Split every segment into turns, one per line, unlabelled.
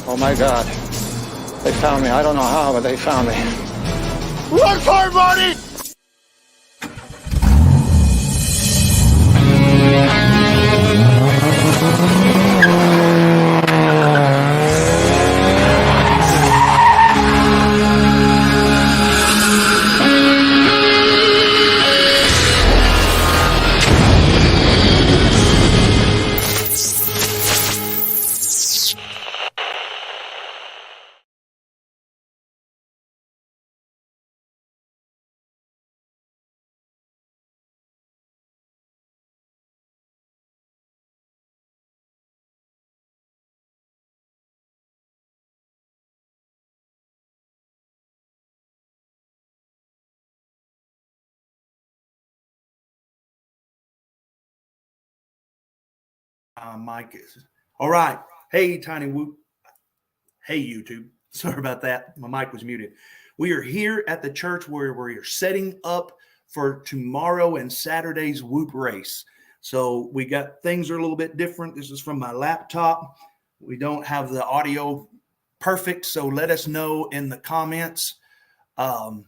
Oh my God. They found me. I don't know how, but they found me.
Run for it, Marty!
Mike is all right. Hey, Tiny Whoop. Hey, YouTube. Sorry about that. My mic was muted. We are here at the church where we are setting up for tomorrow and Saturday's Whoop race. So we got things are a little bit different. This is from my laptop. We don't have the audio perfect, so let us know in the comments. 8-bit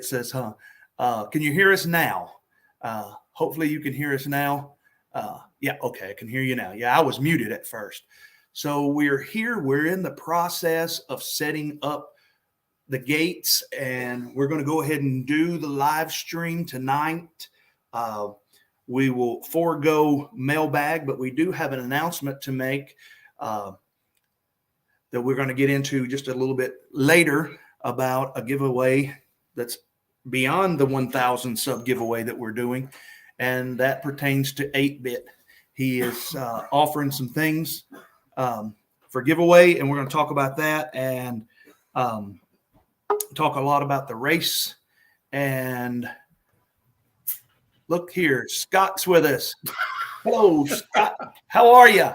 says, can you hear us now? Hopefully you can hear us now. Yeah, okay, I can hear you now. Yeah, I was muted at first. So we're here. We're in the process of setting up the gates, and we're going to go ahead and do the live stream tonight. We will forego mailbag, but we do have an announcement to make that we're going to get into just a little bit later about a giveaway that's beyond the 1,000 sub giveaway that we're doing, and that pertains to 8-bit. He is offering some things for giveaway, and we're going to talk about that and talk a lot about the race. And look here, Scott's with us. Hello, Scott. How are you?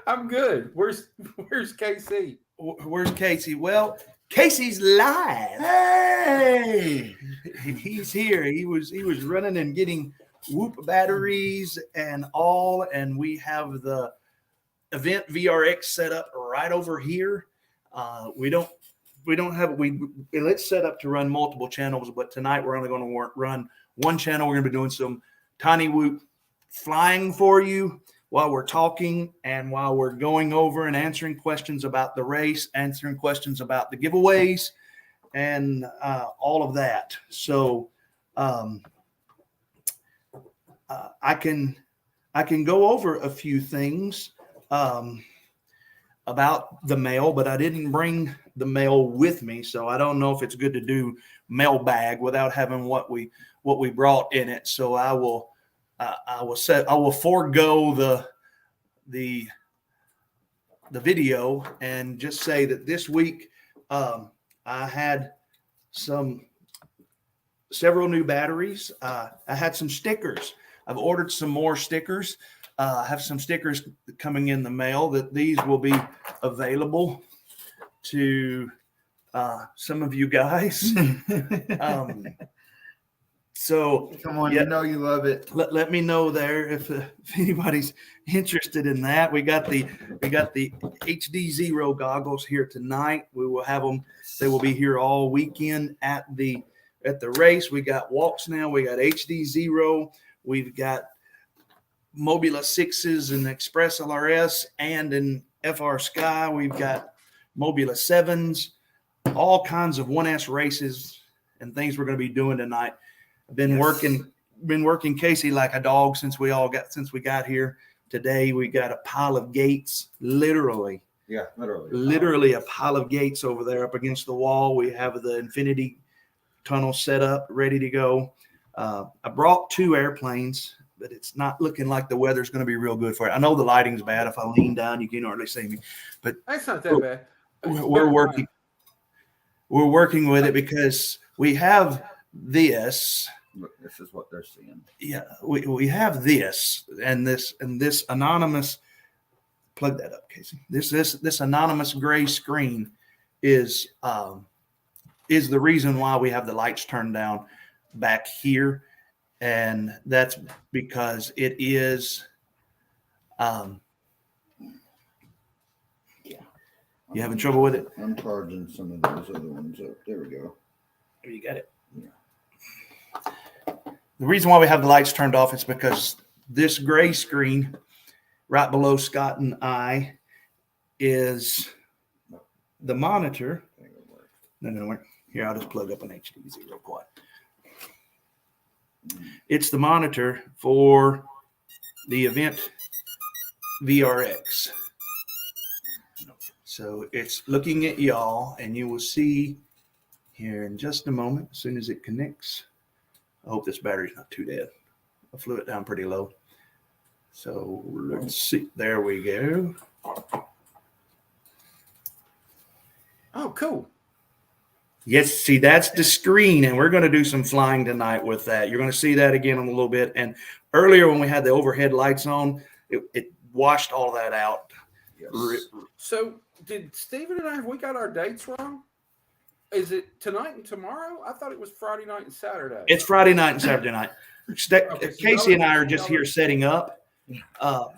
I'm good. Where's KC?
Where's Casey? Well, Casey's live.
Hey,
He's here. He was running and getting Whoop batteries and all, and we have the event VRX set up right over here. It's set up to run multiple channels, but tonight we're only going to run one channel. We're going to be doing some Tiny Whoop flying for you while we're talking and while we're going over and answering questions about the race, answering questions about the giveaways, and all of that. So I can go over a few things about the mail, but I didn't bring the mail with me, so I don't know if it's good to do mailbag without having what we brought in it. So I will forego the video and just say that this week I had several new batteries. I had some stickers. I've ordered some more stickers. I have some stickers coming in the mail that these will be available to some of you guys. So
come on,
yeah,
you know you love it.
Let me know there if anybody's interested in that. We got the Hdzero goggles here tonight. We will have them. They will be here all weekend at the race. We got walks now. We got Hdzero. We've got Mobula 6s and Express LRS, and in FR Sky we've got Mobula 7s. All kinds of 1S races and things we're going to be doing tonight. I've been working Casey like a dog since we got here. Today we got a pile of gates, literally a pile of gates over there up against the wall. We have the infinity tunnel set up, ready to go. I brought 2 airplanes, but it's not looking like the weather's going to be real good for it. I know the lighting's bad. If I lean down, you can hardly see me, but
That's not that bad.
We're working with it because we have this.
Look, this is what they're seeing.
Yeah, we have this and this anonymous. Plug that up, Casey. This anonymous gray screen is the reason why we have the lights turned down back here, and that's because it is You having trouble with it?
I'm charging some of those other ones up. There we go.
You got it.
Yeah.
The reason why we have the lights turned off is because this gray screen right below Scott and I is the monitor. No. Here, I'll just plug up an Hdzero real quick. It's the monitor for the event VRX. So it's looking at y'all, and you will see here in just a moment, as soon as it connects. I hope this battery's not too dead. I flew it down pretty low. So let's see. There we go.
Oh, cool.
Yes, see, that's the screen, and we're going to do some flying tonight with that. You're going to see that again in a little bit. And earlier when we had the overhead lights on, it washed all that out.
Yes.
So did Stephen and I, have we got our dates wrong? Is it tonight and tomorrow? I thought it was Friday night and Saturday.
It's Friday night and Saturday night.
Okay, so
Casey and I are
y'all
just here setting up.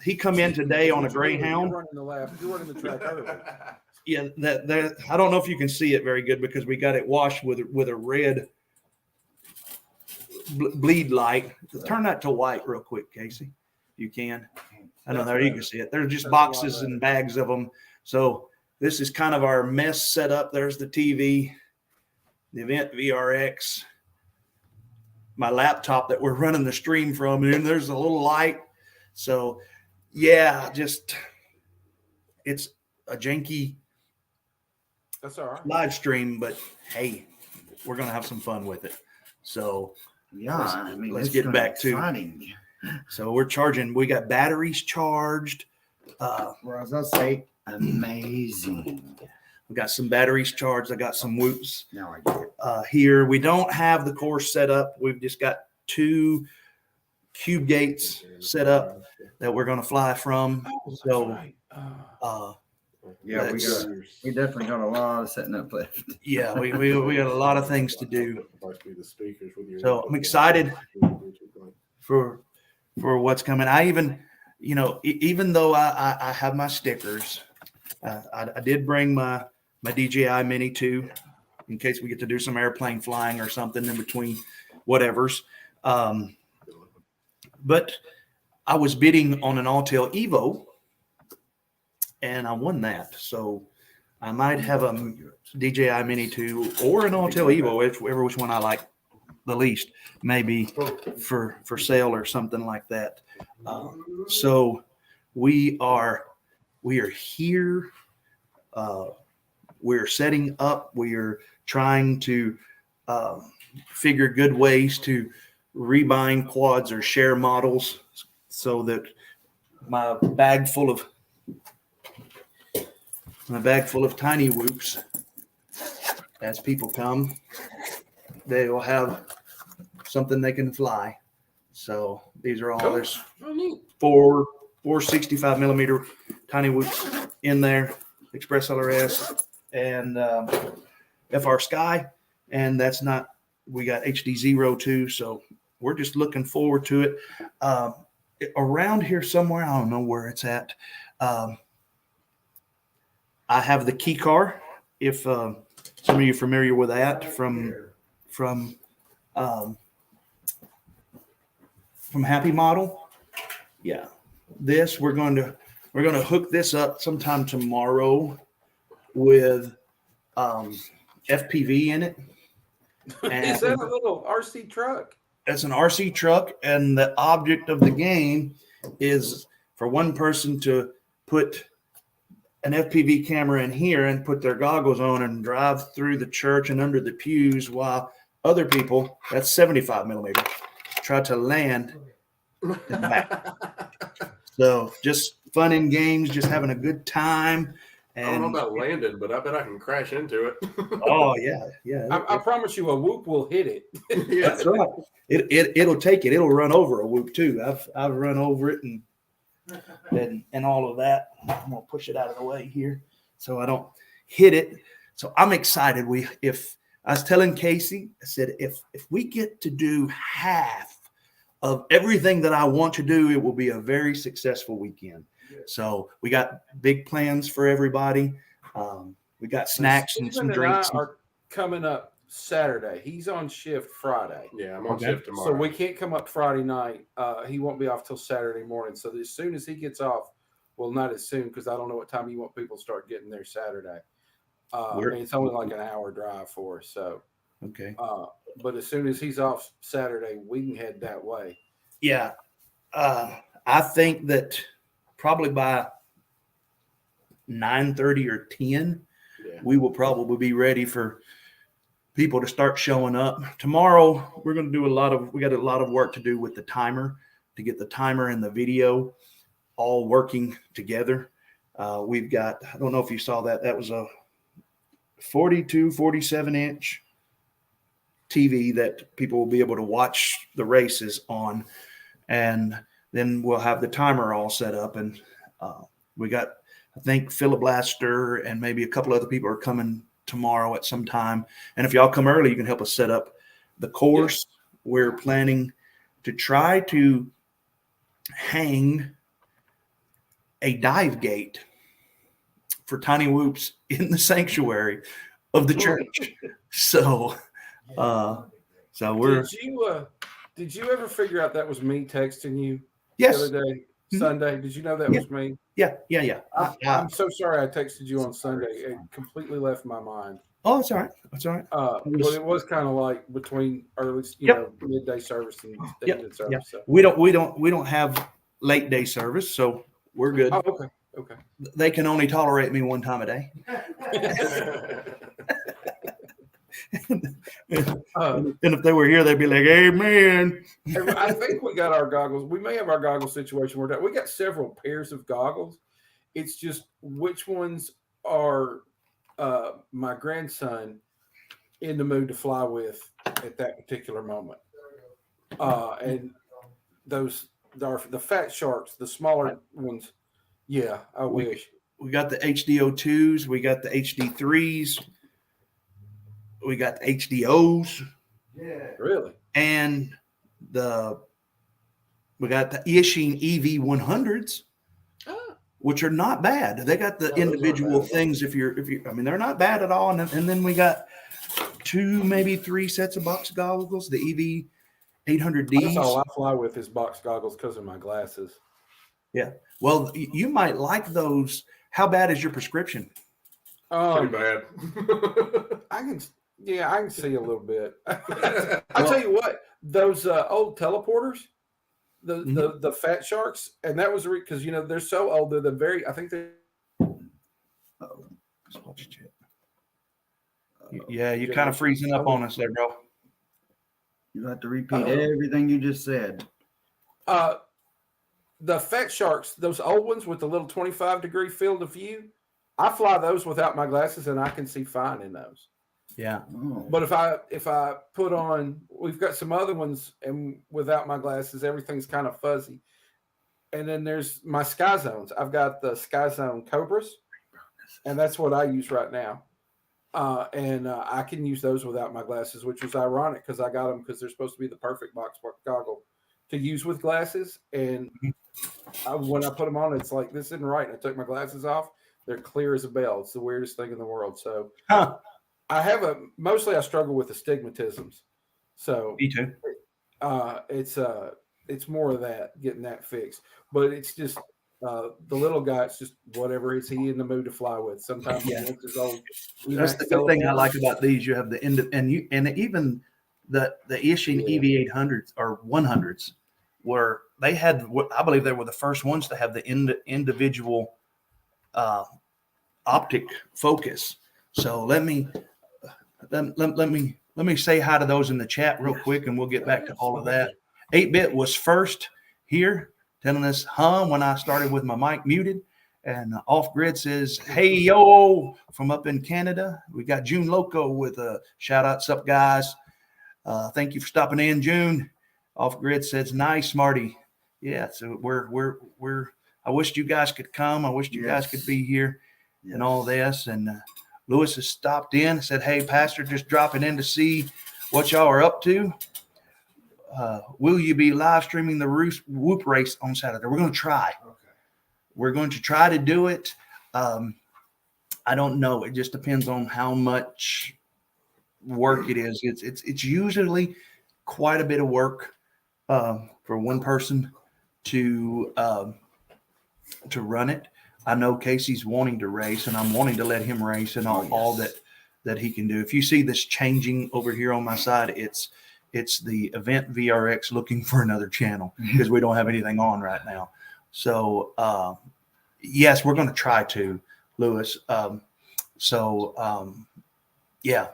He come in today on a Greyhound.
You're running the lap. You're running the track early.
Yeah, that I don't know if you can see it very good because we got it washed with a red bleed light. Turn that to white real quick, Casey. You can. I know there you can see it. There's just boxes and bags of them. So this is kind of our mess setup. There's the TV, the event VRX, my laptop that we're running the stream from, and there's a little light. So yeah, just it's a janky
That's all right.
live stream, but hey, we're gonna have some fun with it. So
Yeah, I mean,
let's
it's
get
gonna be
back to.
exciting.
So we're charging. We got batteries charged.
Well, as I say, amazing.
We got some batteries charged. I got some whoops
Now I get it.
here. We don't have the course set up. We've just got 2 cube gates set up that we're going to fly from.
Oh, that's
So,
right.
Yeah, we definitely got a lot of setting up left.
yeah, we got a lot of things to do. So I'm excited for what's coming. I even, even though I have my stickers, I did bring my DJI Mini 2 in case we get to do some airplane flying or something in between whatevers. But I was bidding on an Autel Evo, and I won that. So I might have a DJI Mini 2 or an Autel Evo, which one I like the least, maybe for sale or something like that. So we are here. We're setting up. We are trying to figure good ways to rebind quads or share models so that my bag full of tiny whoops, as people come, they will have something they can fly. So these are all, there's four 65 millimeter tiny whoops in there, Express LRS and FR Sky. And that's not, we got Hdzero too. So we're just looking forward to it. Around here somewhere, I don't know where it's at. I have the key car. If some of you are familiar with that from Happy Model, yeah. This we're going to hook this up sometime tomorrow with FPV in it. And
Is that a little RC truck?
It's an RC truck, and the object of the game is for one person to put an FPV camera in here and put their goggles on and drive through the church and under the pews, while other people, that's 75 millimeter, try to land in the back. So just fun and games, just having a good time. And
I don't know about landing, but I bet I can crash into it.
oh yeah.
I promise you, a whoop will hit it.
Yeah.
That's right. It'll take it. It'll run over a whoop too. I've run over it and all of that. I'm gonna push it out of the way here so I don't hit it. So I'm excited. If I was telling Casey, I said if we get to do half of everything that I want to do, it will be a very successful weekend. So we got big plans for everybody. We got snacks and some
Stephen
drinks.
I are coming up Saturday. He's on shift Friday.
Yeah, I'm on
Okay.
shift tomorrow.
So we can't come up Friday night. He won't be off till Saturday morning. So as soon as he gets off, well, not as soon because I don't know what time you want people to start getting there Saturday. And it's only like an hour drive for us. So,
Okay.
but as soon as he's off Saturday, we can head that way.
Yeah. I think that probably by 9:30 or 10,
Yeah.
we will probably be ready for people to start showing up. Tomorrow, we're going to do we got a lot of work to do with the timer to get the timer and the video all working together. We've got, I don't know if you saw that was a 47 inch TV that people will be able to watch the races on. And then we'll have the timer all set up. And we got, I think Phatpastor and maybe a couple other people are coming tomorrow at some time. And if y'all come early, you can help us set up the course. Yeah. We're planning to try to hang a dive gate for tiny whoops in the sanctuary of the church. So we're.
Did you ever figure out that was me texting you
Yes.
the other day, Sunday? Did you know that was me?
Yeah.
I'm so sorry I texted you on Sunday. It completely left my mind.
Oh, it's all right. It's all right.
But it was kind of like between early, midday service and evening service.
Yep.
So.
We don't have late day service, so we're good.
Oh, okay.
They can only tolerate me one time a day. And if they were here, they'd be like, "Amen."
I think we got our goggles. We may have our goggle situation worked out. We got several pairs of goggles. It's just which ones are my grandson in the mood to fly with at that particular moment. And those are the fat sharks, the smaller ones. Yeah, I wish.
We got the HDO2s. We got the HD3s. We got the HDOs.
Yeah. Really?
And we got the Ishin EV100s, which are not bad. They got the individual things. If you're, I mean, they're not bad at all. And then we got 2, maybe 3 sets of box goggles, the EV800Ds.
That's all I fly with is box goggles because of my glasses.
Yeah. Well, you might like those. How bad is your prescription?
Pretty bad.
I can see a little bit. I'll tell you what, those old teleporters, the fat sharks, and that was because they're so old. They're I think they're.
Yeah, you're kind of freezing up on us there, bro.
You have to repeat everything you just said.
The fat sharks, those old ones with the little 25-degree field of view, I fly those without my glasses, and I can see fine in those.
Yeah.
Oh.
But if I put on, we've got some other ones, and without my glasses, everything's kind of fuzzy. And then there's my Sky Zones. I've got the Sky Zone Cobras, and that's what I use right now. And I can use those without my glasses, which was ironic because I got them because they're supposed to be the perfect box goggle to use with glasses. And when I put them on, it's like, this isn't right. And I took my glasses off. They're clear as a bell. It's the weirdest thing in the world. So I have mostly I struggle with astigmatisms. So
me too.
It's more of that, getting that fixed. But it's just the little guy, it's just whatever is he in the mood to fly with. Sometimes he wants his old.
That's the good thing I like about these. You have the end and even the Ishin EV800s or 100s, where they had, I believe they were the first ones to have the individual optic focus. So let me say hi to those in the chat real quick, and we'll get back to all of that. 8-Bit was first here, telling us when I started with my mic muted. And Off Grid says, "Hey yo," from up in Canada. We got June Loco with a shout out. Sup guys? Thank you for stopping in, June. Off Grid says, "Nice, Marty." Yeah, so we're. I wished you guys could come. I wished you guys could be here and all this. And Lewis has stopped in, said, "Hey, Pastor, just dropping in to see what y'all are up to. Will you be live streaming the Whoop race on Saturday?" We're going to try. Okay. We're going to try to do it. I don't know. It just depends on how much work it is. It's usually quite a bit of work for one person to run it. I know Casey's wanting to race, and I'm wanting to let him race and all that he can do. If you see this changing over here on my side, it's the Event VRX looking for another channel because we don't have anything on right now. So yes, we're going to try to, Lewis. Yeah,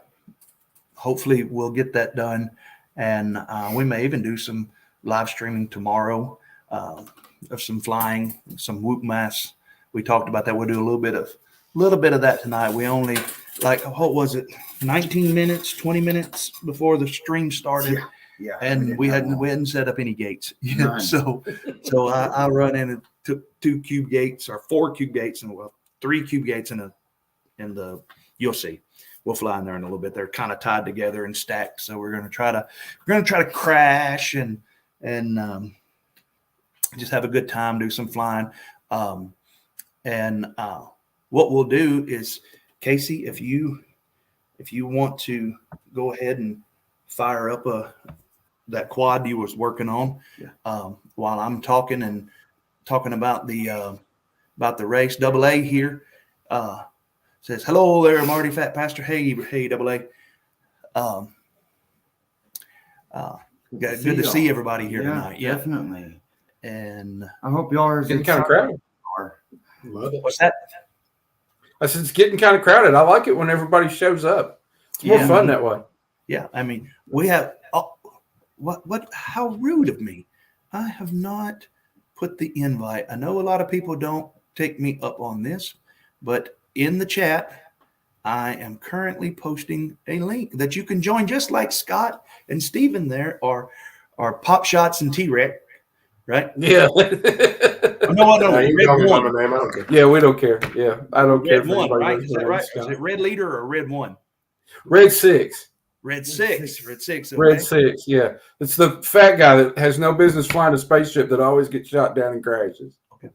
hopefully we'll get that done, and we may even do some live streaming tomorrow of some flying, some whoop mass. We talked about that. We'll do a little bit of that tonight. We only what was it, 19 minutes, 20 minutes before the stream started.
Yeah.
And we hadn't set up any gates yet. So I run in and took 2 cube gates or 4 cube gates and 3 cube gates in the you'll see. We'll fly in there in a little bit. They're kind of tied together and stacked. So we're gonna try to crash and just have a good time, do some flying. What we'll do is, Casey, if you want to go ahead and fire up that quad you was working on, while I'm talking about the race. Double A here says, "Hello there, Marty Phatpastor. Hey, Double A. Good to see everybody here tonight. Yeah,
definitely.
And
I hope y'all are
getting kind of crowded.
Love it.
what's that?
I said it's getting kind of crowded. I like it when everybody shows up. It's more fun that way.
Yeah, I mean, we have how rude of me. I have not put the invite. I know a lot of people don't take me up on this, but in the chat, I am currently posting a link that you can join, just like Scott and Steven there are Pop Shots and T-Rex, right?
Yeah.
No,
You
Red
call me by
One.
my name, I don't care.
Yeah, we don't care. Yeah, I don't care.
Red
if
One,
anybody
right?
knows
Is that
my
right?
name,
Is
Scott.
it Red Leader or Red One?
Red 6.
Red 6. Red 6. Okay.
Red 6, yeah. It's the fat guy that has no business flying a spaceship that always gets shot down and crashes.
Okay.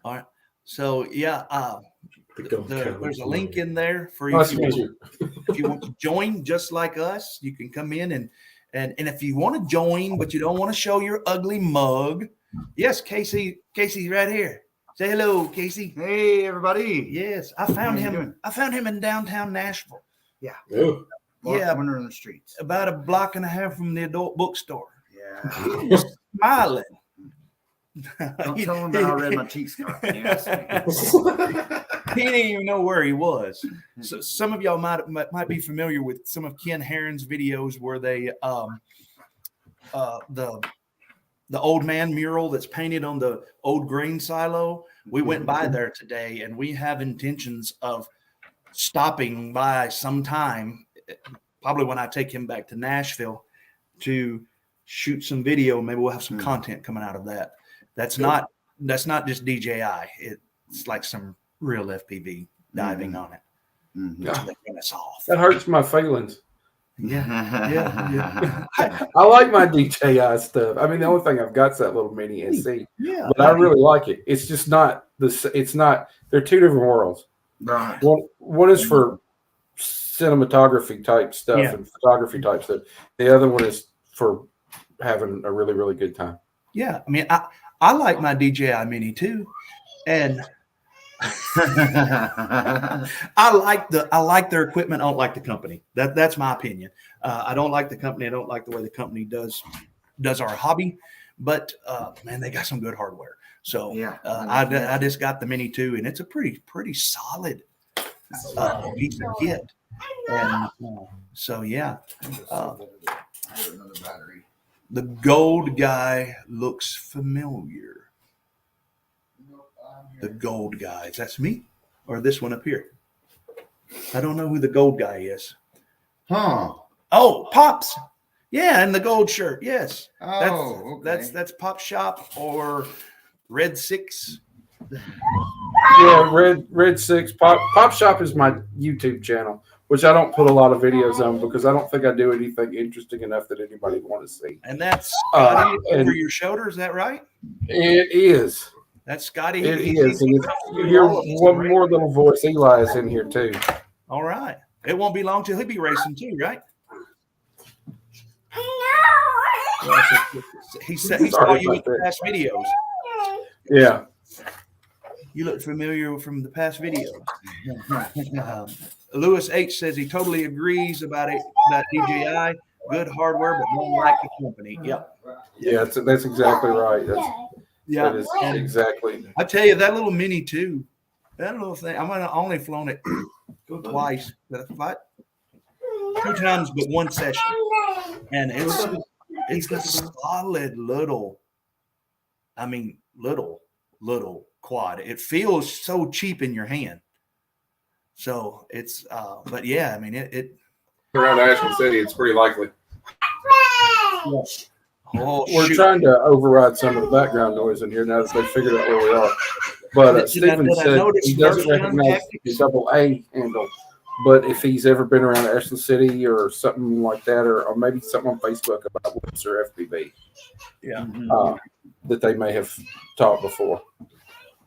All right. So, yeah, there's a link in there for you.
Nice to meet you.
If you want to join just like us, you can come in and if you want to join, but you don't want to show your ugly mug, yes, Casey's right here. Say hello, Casey.
Hey, everybody.
Yes, I found him. I found him in downtown Nashville.
Ooh.
Wandering the streets.
About a block and a half from the adult bookstore.
Yeah.
Just smiling.
Don't tell him that I read my cheek scarf. Yes.
He didn't even know where he was. So some of y'all might be familiar with some of Ken Herron's videos where they the old man mural that's painted on the old grain silo. We went by there today, and we have intentions of stopping by sometime, probably when I take him back to Nashville, to shoot some video. Maybe we'll have some content coming out of that. That's not just DJI. It's like some real FPV diving on it. That's off.
That hurts my feelings.
Yeah.
I like my DJI stuff. I mean, the only thing I've got is that little mini SC.
Yeah.
But I really like it. It's just not it's not. They're two different worlds.
Right.
One is for cinematography type stuff and photography type stuff. The other one is for having a really, really good time.
Yeah. I mean, I like my DJI Mini too, and I like their equipment. I don't like the company. That's my opinion. I don't like the company. I don't like the way the company does our hobby. But man, they got some good hardware. So I just got the Mini 2, and it's a pretty solid piece of kit. And so yeah, the gold guy looks familiar. The gold guys. That's me, or this one up here. I don't know who the gold guy is.
Huh.
Oh, Pops. Yeah, and the gold shirt. Yes.
Oh,
That's Pop Shop or Red 6.
Yeah, Red 6. Pop Shop is my YouTube channel, which I don't put a lot of videos on because I don't think I do anything interesting enough that anybody would want to see.
And that's over your shoulder. Is that right?
It is.
That's Scotty.
It is. And you hear one more little voice. Eli is in here too.
All right. It won't be long till he'll be racing too, right? He saw you in the past videos.
Yeah.
You look familiar from the past videos. Lewis H says he totally agrees about DJI. Good hardware, but don't like the company. Yep.
Yeah, that's exactly right. That is
And
exactly.
I tell you, that little Mini 2, that little thing, I'm only flown it twice, but two times, but one session. And it's a solid little quad. It feels so cheap in your hand. So it's, but yeah, I mean, it
around Ashland City, it's pretty likely.
We're trying to override some of the background noise in here now that they figured out where we are. But Stephen said he doesn't recognize the AA handle, but if he's ever been around Ashland City or something like that, or maybe something on Facebook about Whoops or FPV, that they may have taught before.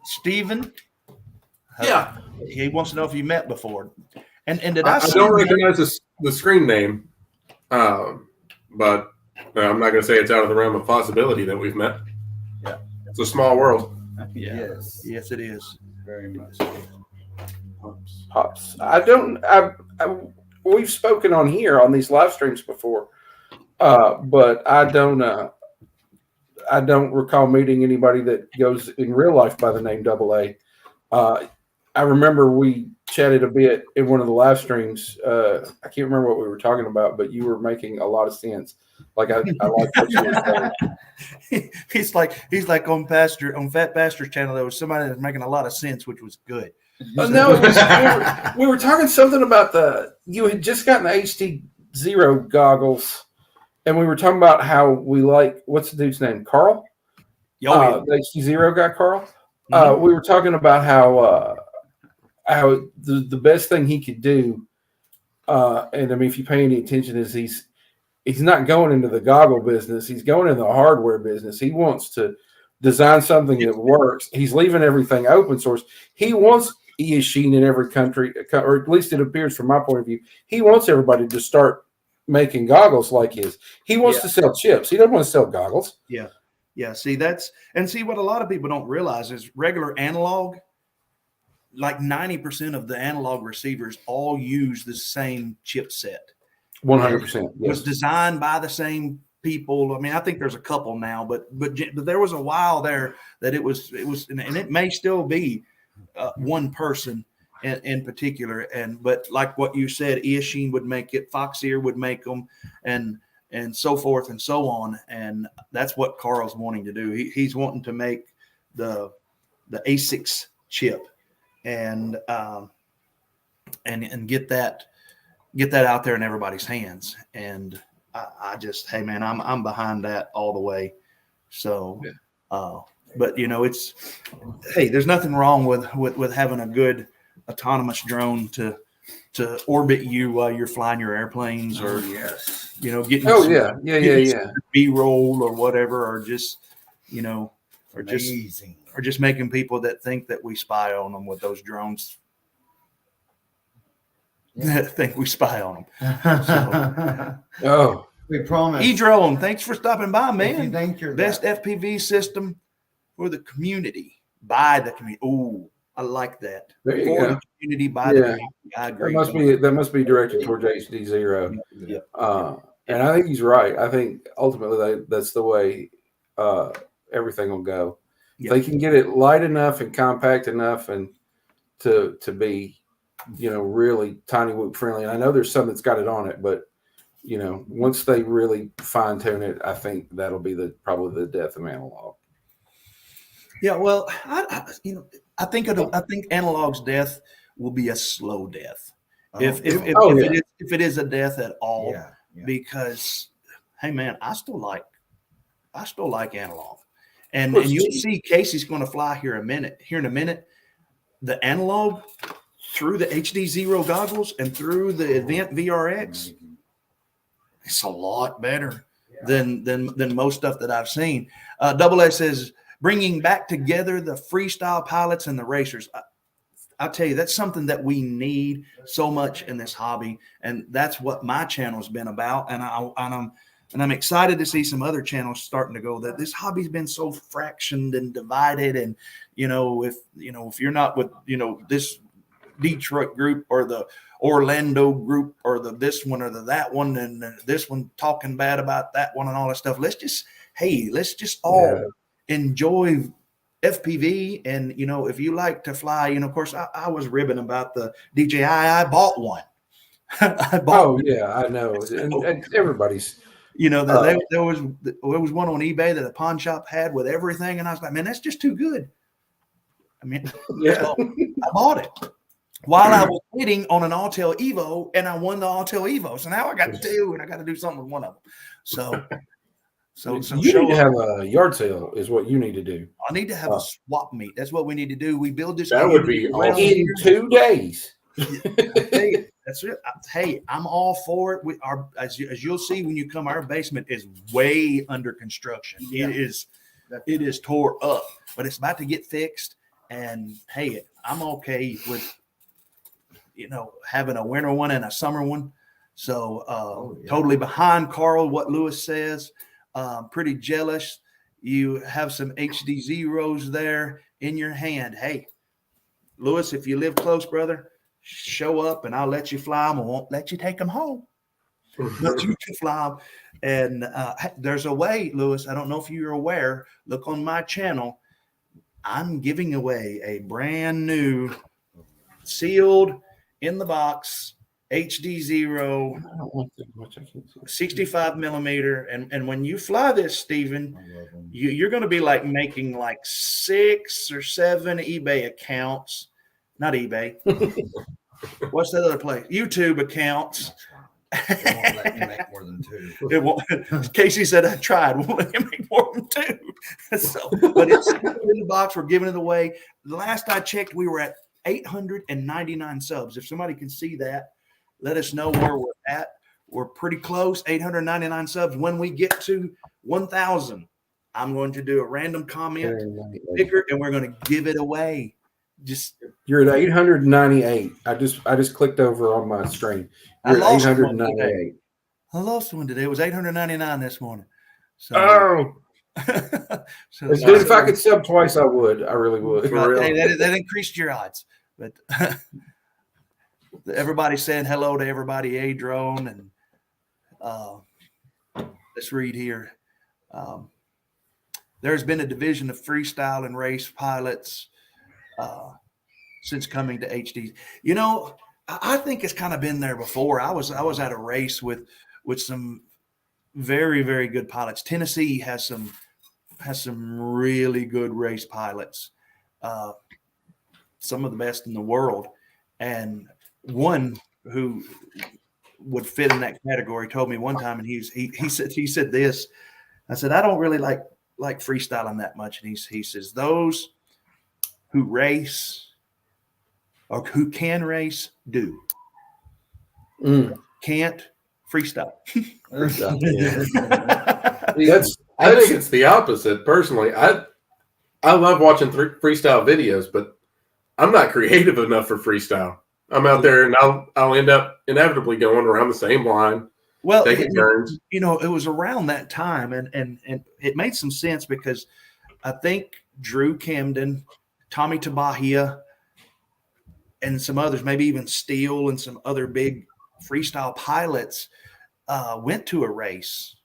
Stephen,
Yeah,
he wants to know if you met before. And did
I don't recognize the screen name, but I'm not going to say it's out of the realm of possibility that we've met.
Yeah,
it's a small world.
Yeah. Yes, it is.
Very much.
Pops. We've spoken on here on these live streams before, but I don't recall meeting anybody that goes in real life by the name AA. I remember we chatted a bit in one of the live streams. I can't remember what we were talking about, but you were making a lot of sense. Like I like what you were saying.
He's like on Phatpastor's channel. There was somebody that's making a lot of sense, which was good.
No, we were talking something about you had just gotten the Hdzero goggles, and we were talking about how we like, what's the dude's name? Carl? The Hdzero guy, Carl.
Mm-hmm.
We were talking about how the best thing he could do, and I mean, if you pay any attention, is he's not going into the goggle business. He's going into the hardware business. He wants to design something that works. He's leaving everything open source. He wants ESHeen in every country, or at least it appears from my point of view. He wants everybody to start making goggles like his. He wants to sell chips. He doesn't want to sell goggles.
Yeah. Yeah. See, what a lot of people don't realize is regular analog, like 90% of the analog receivers all use the same chipset.
100%.
It was designed by the same people. I mean, I think there's a couple now, but there was a while there that it was, and it may still be one person in particular. But like what you said, ESHeen would make it, Foxeer would make them, and so forth and so on. And that's what Carl's wanting to do. He's wanting to make the ASICs chip and get that out there in everybody's hands. And I just, hey man, I'm behind that all the way. So, but there's nothing wrong with having a good autonomous drone to orbit you while you're flying your airplanes, or getting B-roll or whatever, or just just making people that think that we spy on them with those drones. Think we spy on them. So,
we promise.
Hdzero, thanks for stopping by, man.
If you think you're
best FPV system for the community, by the community. Oh, I like that.
There you
for
go.
The community, by the community. I agree.
That must be directed towards Hdzero.
Yeah.
And I think he's right. I think ultimately that's the way everything will go.
Yeah.
They can get it light enough and compact enough and to be, really tiny whoop friendly. And I know there's some that's got it on it, but once they really fine tune it, I think that'll be probably the death of analog.
Yeah, well, I think analog's death will be a slow death, if it is a death at all.
Yeah.
Because, hey man, I still like analog, and you'll see Casey's going to fly here in a minute. The analog through the Hdzero goggles and through the Event VRX, it's a lot better than most stuff that I've seen. Double A says bringing back together the freestyle pilots and the racers. I'll tell you, that's something that we need so much in this hobby, and that's what my channel's been about. And I'm excited to see some other channels starting to go. That this hobby's been so fractioned and divided, and if you're not with this Detroit group or the Orlando group or the this one or the that one and this one talking bad about that one and all that stuff. Let's just all enjoy FPV. And if you like to fly, of course I was ribbing about the DJI. I bought one.
I know. And everybody's
there was one on eBay that a pawn shop had with everything, and I was like, man, that's just too good. I mean, so I bought it while I was waiting on an Autel Evo, and I won the Autel Evo. So now I got two, and I got to do something with one of them. So
you need to have a yard sale is what you need to do.
I need to have a swap meet. That's what we need to do. We build this.
That would be awesome.
In 2 days.
Hey, that's it. Hey, I'm all for it. As you'll see when you come, our basement is way under construction. Yeah. It is tore up, but it's about to get fixed. And hey, I'm okay with having a winter one and a summer one. So totally behind Carl, what Lewis says. Pretty jealous. You have some HD Zeros there in your hand. Hey, Lewis, if you live close, brother, show up and I'll let you fly them. I won't let you take them home, but you can fly them. And there's a way, Lewis. I don't know if you're aware. Look on my channel. I'm giving away a brand new sealed in the box HD Zero 65 millimeter. And when you fly this, Stephen, you're going to be like making like 6 or 7 eBay accounts. Not eBay. What's that other place? YouTube accounts.
It won't let me make more than 2.
It won't. Casey said I tried. Won't let him make more than 2. So, but it's in the box. We're giving it away. The last I checked, we were at 899 subs. If somebody can see that, let us know where we're at. We're pretty close. 899 subs. When we get to 1,000, I'm going to do a random comment sticker, and we're going to give it away.
You're at 898. I just clicked over on my screen. You're at 898.
I lost one today. It was 899 this morning. So,
dude, if I could sub twice, I would. I really would.
Hey, that increased your odds. But everybody's saying hello to everybody, A-Drone, and let's read here. There's been a division of freestyle and race pilots since coming to HD. I think it's kind of been there before. I was at a race with some very, very good pilots. Tennessee has some really good race pilots, some of the best in the world. And one who would fit in that category told me one time, and he said this. I said, I don't really like freestyling that much. And he says, those who race or who can race do. Can't freestyle.
I think it's the opposite. Personally, I love watching freestyle videos, but I'm not creative enough for freestyle. I'm out there and I'll end up inevitably going around the same line.
Well,
taking turns.
It was around that time, and it made some sense because I think Drew Camden, Tommy Tabahia, and some others, maybe even Steele and some other big freestyle pilots went to a race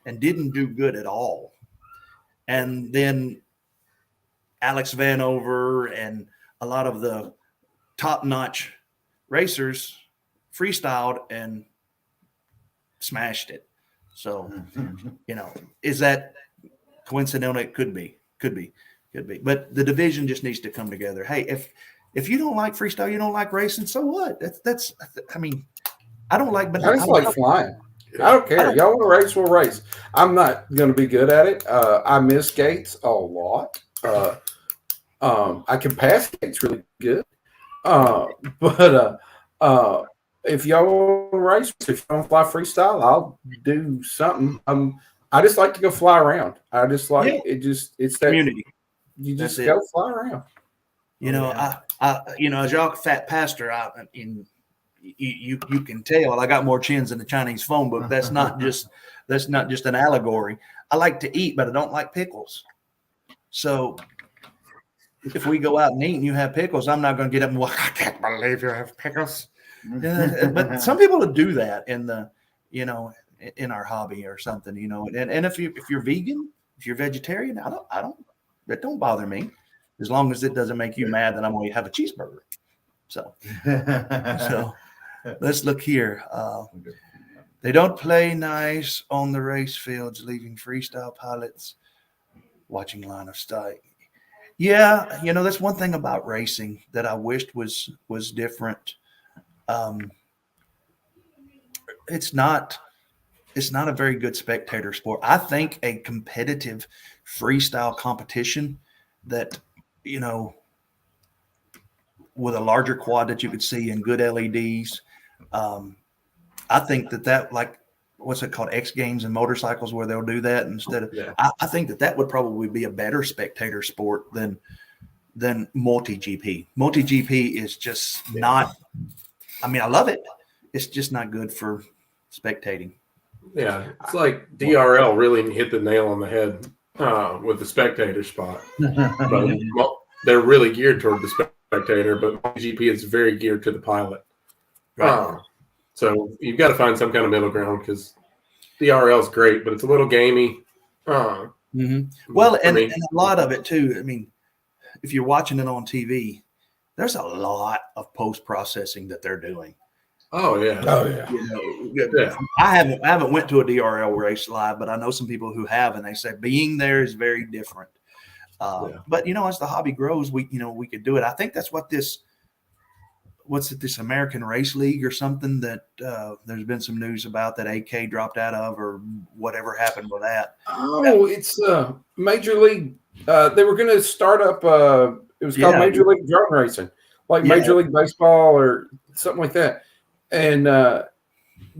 and didn't do good at all. And then Alex Vanover and a lot of the top-notch racers freestyled and smashed it. So, is that coincidental? It could be. But the division just needs to come together. Hey, if you don't like freestyle, you don't like racing, so what? That's I mean, I don't like, but
I just like flying. I don't care. Y'all want to race, we'll race. I'm not going to be good at it. I miss gates a lot. I can pass gates really good. But if y'all want to race, if you don't fly freestyle, I'll do something. I just like to go fly around. I just like it. It's that
Community.
you just
That's it.
go fly around.
You know, as y'all Phatpastor, you can tell I got more chins than the Chinese phone book. That's not just an allegory. I like to eat, but I don't like pickles. So if we go out and eat and you have pickles, I'm not going to get up and walk. I can't believe you have pickles. But some people do that in our hobby or something, and if you're vegan, if you're vegetarian, that don't bother me as long as it doesn't make you mad that I'm going to have a cheeseburger. So let's look here. They don't play nice on the race fields, leaving freestyle pilots watching line of sight. Yeah, that's one thing about racing that I wished was different. It's not a very good spectator sport. I think a competitive freestyle competition that, with a larger quad that you could see and good LEDs, I think that like, what's it called? X Games and motorcycles, where they'll do that instead of, I think that would probably be a better spectator sport than multi-GP. Multi-GP is just not, I love it. It's just not good for spectating.
Yeah, it's like DRL really hit the nail on the head with the spectator spot. But they're really geared toward the spectator, but GP is very geared to the pilot.
Right.
So you've got to find some kind of middle ground, because DRL is great, but it's a little gamey.
Well, and a lot of it too. If you're watching it on TV, there's a lot of post-processing that they're doing.
Oh yeah.
Yeah. I haven't went to a DRL race live, but I know some people who have, and they say being there is very different. But as the hobby grows, we could do it. I think that's what this American Race League or something that there's been some news about that AK dropped out of, or whatever happened with that.
Oh, it's Major League. They were going to start up. It was called Major League Drone Racing, like Major League Baseball or something like that. And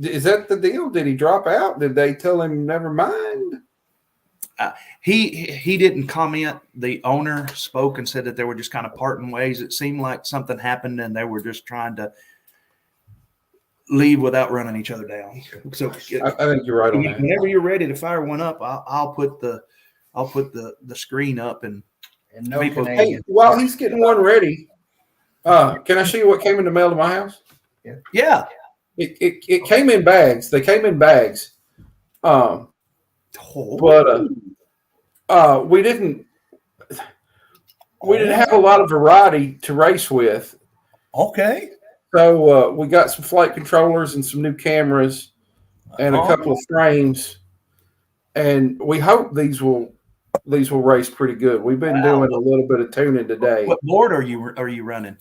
is that the deal? Did he drop out? Did they tell him never mind?
He didn't comment. The owner spoke and said that they were just kind of parting ways. It seemed like something happened and they were just trying to leave without running each other down. So
I think you're right on that.
Whenever you're ready to fire one up, I'll put the screen up and
no
people.
Hey, while he's getting one ready, can I show you what came in the mail to my house?
Yeah.
It came in bags. They came in bags. But we didn't have a lot of variety to race with.
Okay.
So we got some flight controllers and some new cameras and a couple of frames, and we hope these will race pretty good. We've been doing a little bit of tuning today.
What board are you running?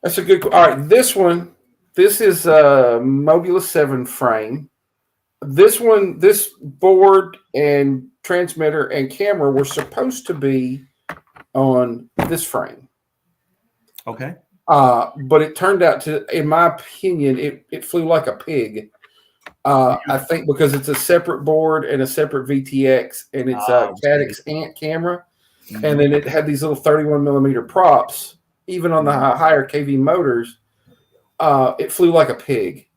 That's a good. All right, this is a Mobula 7 frame. This board and transmitter and camera were supposed to be on this frame.
Okay.
But it turned out to, in my opinion, it flew like a pig. I think because it's a separate board and a separate VTX, and it's a Cadix Ant camera, and then it had these little 31 millimeter props. Even on the higher KV motors, it flew like a pig.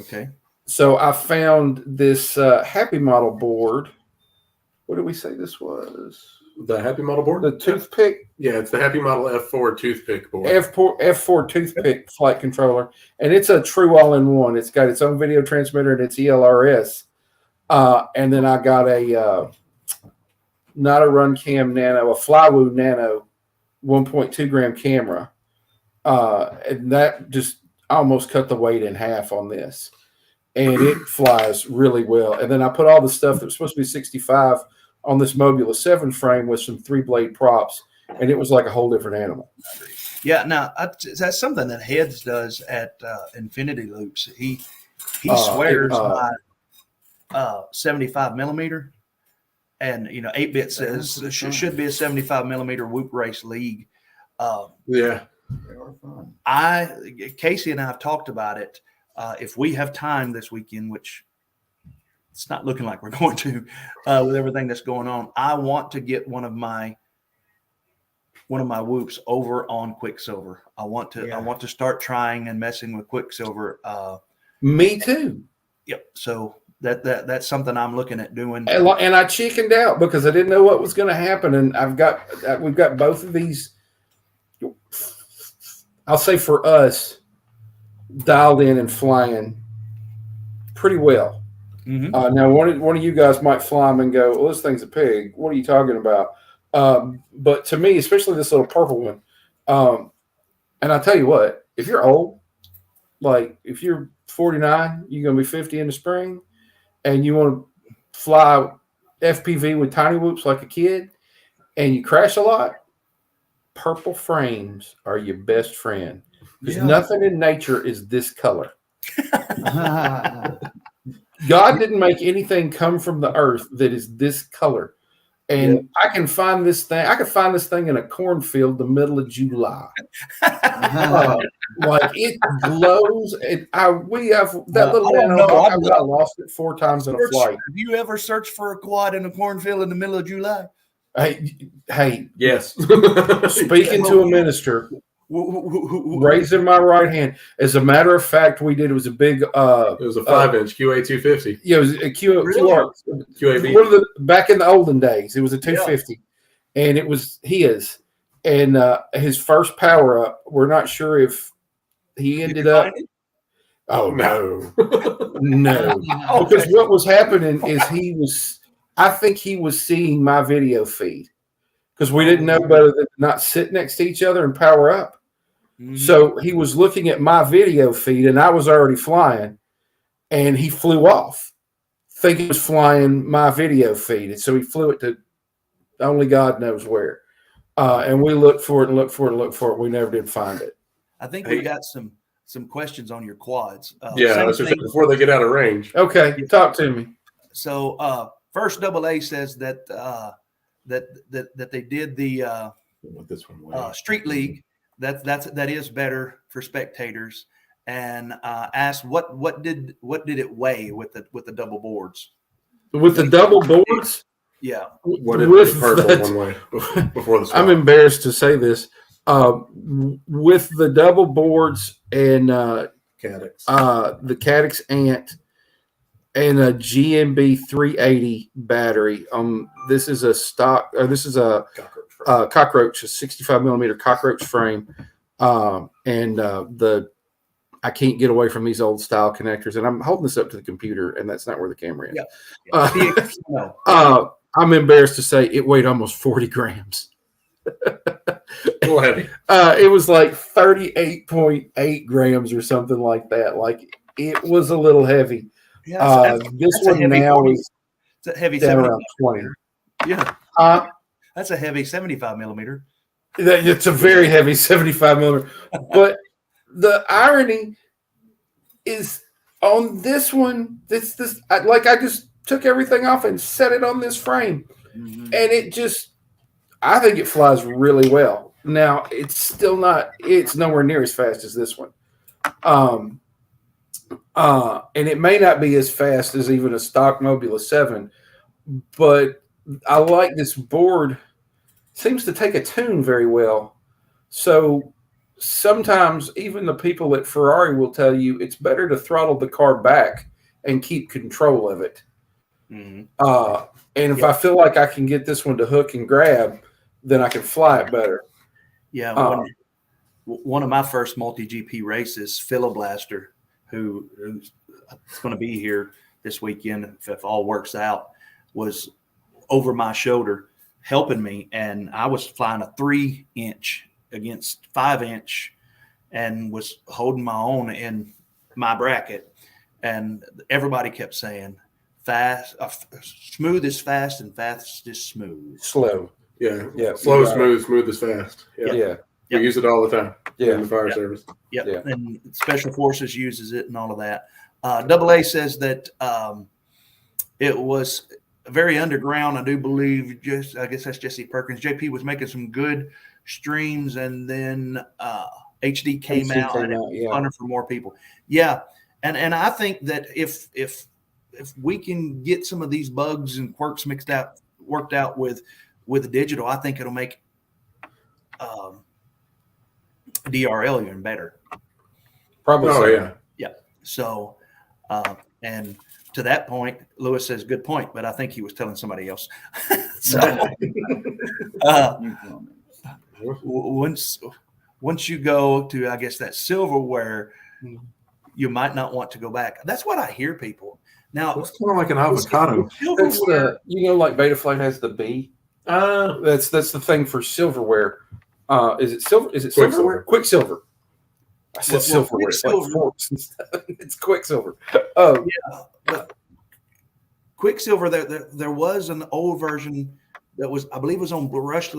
Okay.
So I found this Happy Model board. What did we say this was?
The Happy Model board?
The toothpick?
Yeah, it's the Happy Model F4 toothpick board.
F4 toothpick flight controller. And it's a true all-in-one. It's got its own video transmitter and its ELRS. And then I got not a Runcam Nano, a Flywoo Nano 1.2 gram camera. And that just almost cut the weight in half on this. And it flies really well. And then I put all the stuff that was supposed to be 65 on this Mobula 7 frame with some 3-blade props, and it was like a whole different animal.
Yeah, now that's something that Heads does at Infinity Loops. He swears by 75 millimeter, and 8-bit says should be a 75 millimeter Whoop Race League.
Yeah,
They are fun.
Casey and I have talked about it. If we have time this weekend, which it's not looking like we're going to with everything that's going on. I want to get one of my whoops over on Quicksilver. I want to start trying and messing with Quicksilver.
Me too.
Yep. So that's something I'm looking at doing.
And I chickened out because I didn't know what was going to happen. And we've got both of these, I'll say for us, dialed in and flying pretty well.
Mm-hmm.
Now, one of you guys might fly them and go, well, this thing's a pig. What are you talking about? But to me, especially this little purple one, and I'll tell you what, if you're old, like if you're 49, you're going to be 50 in the spring, and you want to fly FPV with tiny whoops like a kid, and you crash a lot, purple frames are your best friend. Because nothing in nature is this color. God didn't make anything come from the earth that is this color. And I can find this thing. I could find this thing in a cornfield the middle of July. Like it glows. We have that little I lost it 4 times in a flight.
Have you ever searched for a quad in a cornfield in the middle of July?
Hey,
yes.
Speaking to a minister, raising my right hand. As a matter of fact, it was a big. It
was a 5-inch QA 250.
Yeah, it was a QR.
QAV.
Back in the olden days, it was a 250, and it was his. And his first power up, we're not sure if he ended up. Oh no, no! Because what was happening is I think he was seeing my video feed because we didn't know better than to not sit next to each other and power up. Mm-hmm. So he was looking at my video feed, and I was already flying, and he flew off, thinking he was flying my video feed. And so he flew it to only God knows where. And we looked for it and looked for it and looked for it. We never did find it.
I think we got some questions on your quads.
Before they get out of range.
Okay, talk to me.
So first AA says that that they did the Street League. That is better for spectators. And asked what did it weigh with the double boards?
With the double boards?
Yeah.
What did the purple one weigh before the swap?
I'm embarrassed to say this. With the double boards and
Cadix.
The Cadix Ant and a GMB 380 battery. This is a stock. This is a cockroach, a 65 millimeter cockroach frame, and I can't get away from these old style connectors. And I'm holding this up to the computer, and that's not where the camera is. Yeah. I'm embarrassed to say it weighed almost 40 grams.
Heavy.
It was like 38.8 grams or something like that. Like it was a little heavy.
Yeah,
this one now is
a heavy
down around 20.
Yeah. That's a heavy 75 millimeter.
It's a very heavy 75 millimeter. But the irony is on this one, I just took everything off and set it on this frame. Mm-hmm. And I think it flies really well. Now, it's nowhere near as fast as this one. And it may not be as fast as even a stock Mobula 7, but I like this board. It seems to take a tune very well. So sometimes even the people at Ferrari will tell you it's better to throttle the car back and keep control of it. Mm-hmm. And if I feel like I can get this one to hook and grab, then I can fly it better.
Yeah. One of my first multi-GP races, Philoblaster, who's going to be here this weekend, if all works out, was over my shoulder helping me. And I was flying a 3-inch against 5-inch and was holding my own in my bracket. And everybody kept saying, smooth is fast and fast is smooth.
Slow.
Yeah. Slow is smooth, smooth is fast. Yeah. We use it all the time in the fire service.
Yep. Yeah. And Special Forces uses it and all of that. AA says that it was very underground. I do believe I guess that's Jesse Perkins. JP was making some good streams, and then HD came out and it was fun for more people. Yeah. And I think that if if we can get some of these bugs and quirks worked out with the digital, I think it'll make DRL even better.
Probably.
Oh
so.
yeah.
Yeah. So, and to that point, Lewis says good point, but I think he was telling somebody else. So, once you go to, I guess, that silverware, you might not want to go back. That's what I hear people now.
It's kind of like an avocado.
That's the, like Betaflight has the B. That's the thing for silverware. Is it silver? Is it silverware? Quicksilver. I said silverware. Quicksilver. It's like forks and stuff. It's Quicksilver. Oh
yeah, but Quicksilver. There was an old version that was, I believe, was on brushed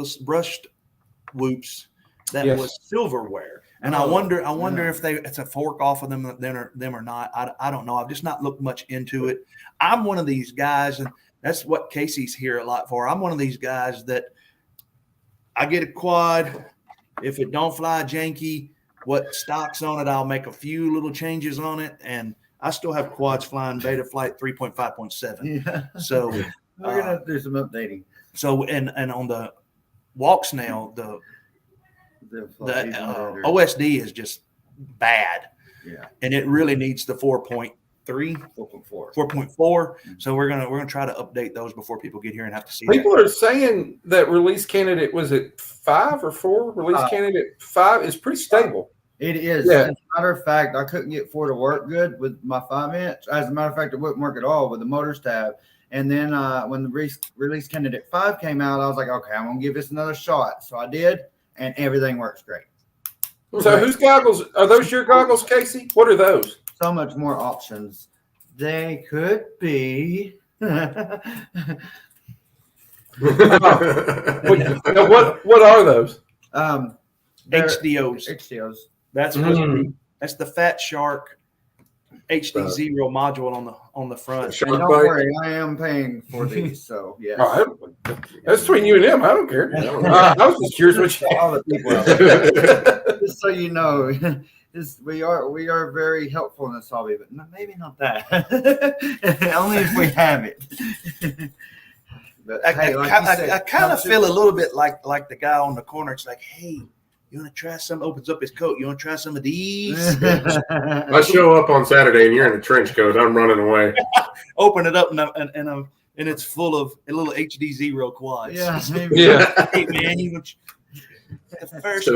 whoops that was silverware. And I wonder if it's a fork off of them or not. I don't know. I've just not looked much into it. I'm one of these guys, and that's what Casey's here a lot for. I'm one of these guys that I get a quad. If it don't fly janky, what stock's on it, I'll make a few little changes on it, and I still have quads flying Betaflight 3.5.7.
Yeah.
So
we're gonna do some updating.
So and on the walk snail, the OSD is just bad.
Yeah.
And it really needs the 4.3, 4.4. So we're gonna try to update those before people get here and have to see.
People are saying that release candidate, was it 5 or 4? Release candidate 5 is pretty stable.
It is.
Yeah.
As a matter of fact, I couldn't get 4 to work good with my 5-inch. As a matter of fact, it wouldn't work at all with the motors tab. And then when the release candidate 5 came out, I was like, okay, I'm gonna give this another shot. So I did, and everything works great.
So whose goggles are those? Your goggles, Casey? What are those?
So much more options. They could be.
What are those?
HDOs.
HDOs.
That's that's the Fat Shark Hdzero module on the front.
Don't worry, I am paying for these. So yeah,
that's between you and him. I don't care. I was just curious what
all the people out there. Just so you know, we are very helpful in this hobby, but maybe not that. Only if we have it. But,
I kind of feel a little bit like the guy on the corner. It's like, hey, you want to try some? Opens up his coat. You want to try some of these?
I show up on Saturday and you're in a trench coat. I'm running away.
Open it up and it's full of a little Hdzero quads.
Yeah,
yeah.
Hey man, the first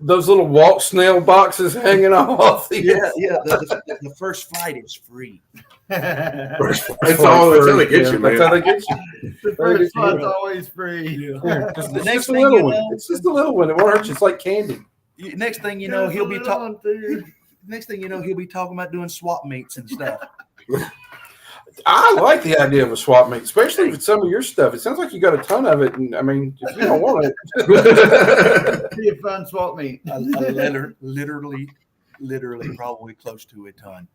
those little walk snail boxes hanging off.
The first flight is free.
That's how they get you, man.
That's how they get you.
The first one's always free.
Yeah.
The next thing you know, it's just a little one. It won't hurt you. It's like candy.
Next thing you know, he'll be talking. Next thing you know, he'll be talking about doing swap meets and stuff.
I like the idea of a swap meet, especially with some of your stuff. It sounds like you got a ton of it, and I mean, if you don't want it,
be a fun swap meet.
literally, probably close to a ton.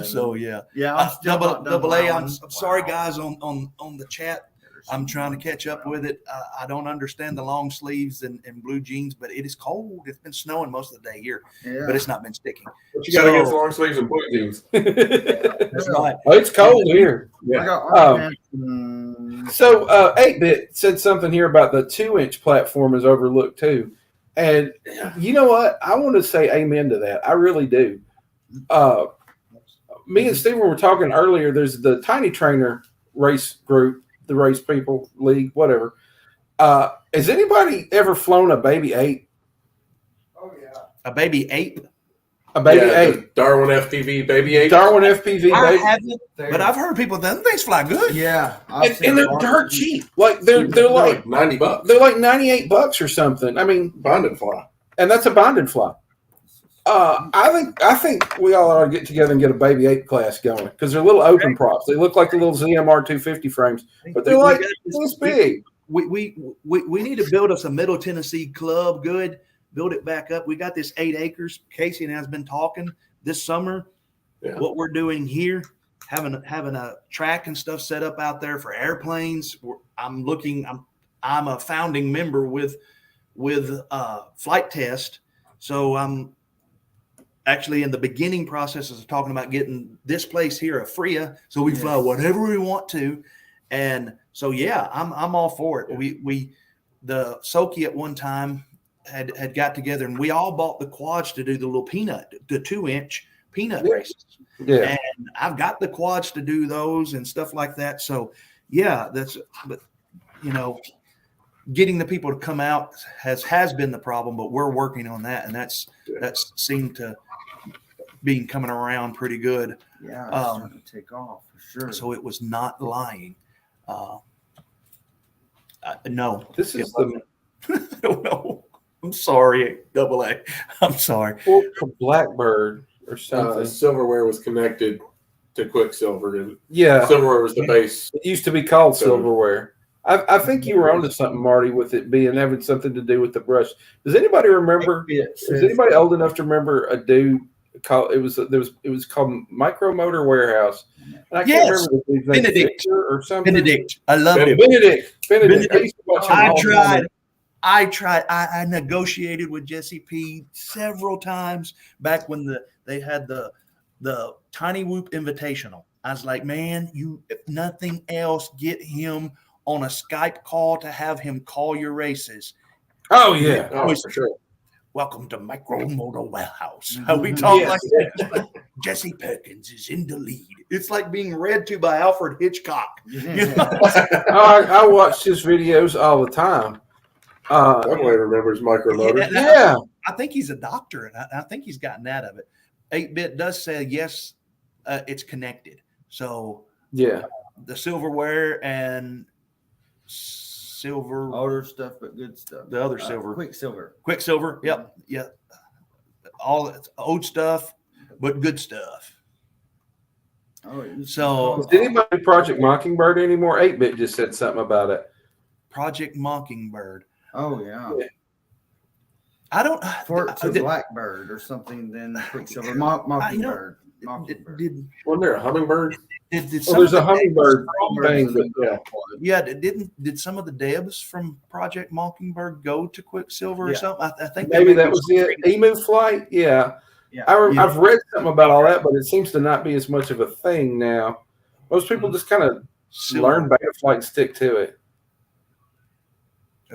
So yeah.
I'm still
double A. I'm sorry, guys, on the chat. I'm trying to catch up with it. I don't understand the long sleeves and blue jeans, but it is cold. It's been snowing most of the day here, but it's not been sticking.
But you got to get long sleeves and blue jeans.
That's right.
Oh, it's cold here.
Yeah.
So 8-Bit said something here about the 2-inch platform is overlooked too. And you know what? I want to say amen to that. I really do. Me and Steven were talking earlier. There's the Tiny Trainer race group, the race people league, whatever. Has anybody ever flown a baby 8?
Oh yeah, a baby 8.
A baby 8.
Darwin FPV baby 8.
Darwin FPV.
I haven't, but I've heard people them things fly good.
Yeah,
and they're dirt cheap. Like they're like
$90.
They're like $98 or something. I mean,
bonded fly,
and that's a bonded fly. I think we all ought to get together and get a baby 8 class going because they're little open props. They look like the little ZMR 250 frames, but they're like this big.
We need to build us a Middle Tennessee club. Good, build it back up. We got this 8 acres. Casey and I has been talking this summer. Yeah. What we're doing here, having a track and stuff set up out there for airplanes. I'm a founding member with Flight Test, so actually in the beginning processes of talking about getting this place here a FRIA, so we can fly whatever we want to. And so, yeah, I'm all for it. The Soki at one time had got together, and we all bought the quads to do the little the 2-inch peanut races.
Yeah.
And I've got the quads to do those and stuff like that. So, yeah, but getting the people to come out has been the problem, but we're working on that, and that's seemed to be coming around pretty good.
Yeah, it's starting to take off for sure.
So it was not lying. No,
This is
no. I'm sorry, AA. I'm sorry.
the Blackbird or something.
Silverware was connected to Quicksilver.
Yeah.
Silverware was the base.
It used to be called silverware. I think you were onto something, Marty, with it having something to do with the brush. Does anybody remember? Is anybody old enough to remember a dude called? It was called Micro Motor Warehouse. And I can't remember the dude's name,
Benedict
Victor or something.
Benedict. I love him.
Benedict. I used to watch him all the time.
I tried. I negotiated with Jesse P several times back when they had the Tiny Whoop Invitational. I was like, man, if nothing else, get him on a Skype call to have him call your races.
Oh yeah,
for sure.
Welcome to Micro Motor Warehouse. How we talk like that. Jesse Perkins is in the lead. It's like being read to by Alfred Hitchcock.
I watched his videos all the time.
Everybody remembers Micro Motor.
Yeah.
I think he's a doctor, and I think he's gotten out of it. 8-Bit does say, yes, it's connected. So
yeah,
the silverware and silver.
Older stuff, but good stuff.
The other silver.
Quicksilver.
Yep. Yeah. All it's old stuff, but good stuff. So
does anybody do Project Mockingbird anymore? 8-Bit just said something about it.
Project Mockingbird.
Oh yeah.
I don't.
Blackbird or something. Then Quicksilver. Mockingbird.
Did
Wasn't there a hummingbird?
There's a hummingbird thing.
Did some of the devs from Project Mockingbird go to Quicksilver or something? I think
maybe that was it. Emu Flight. Yeah. I've read something about all that, but it seems to not be as much of a thing now. Most people just kind of learn Betaflight and stick to it.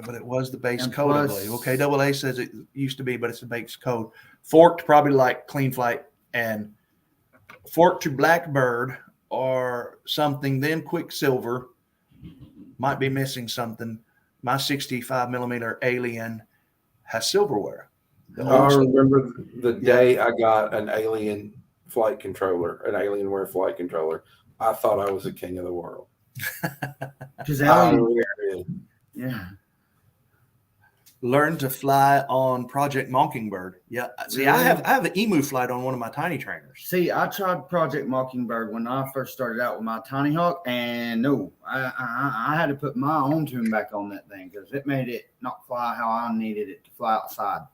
But it was the base code, I believe. Okay, AA says it used to be, but it's the base code. Forked, probably like Clean Flight, and forked to Blackbird or something, then Quicksilver. Might be missing something. My 65 millimeter Alien has silverware.
I remember the day I got an Alien flight controller, an Alienware flight controller. I thought I was the king of the world.
Because yeah.
Learn to fly on Project Mockingbird. Yeah. See, I have an Emu Flight on one of my tiny trainers.
See, I tried Project Mockingbird when I first started out with my Tiny Hawk, and no, I had to put my own tune back on that thing because it made it not fly how I needed it to fly outside.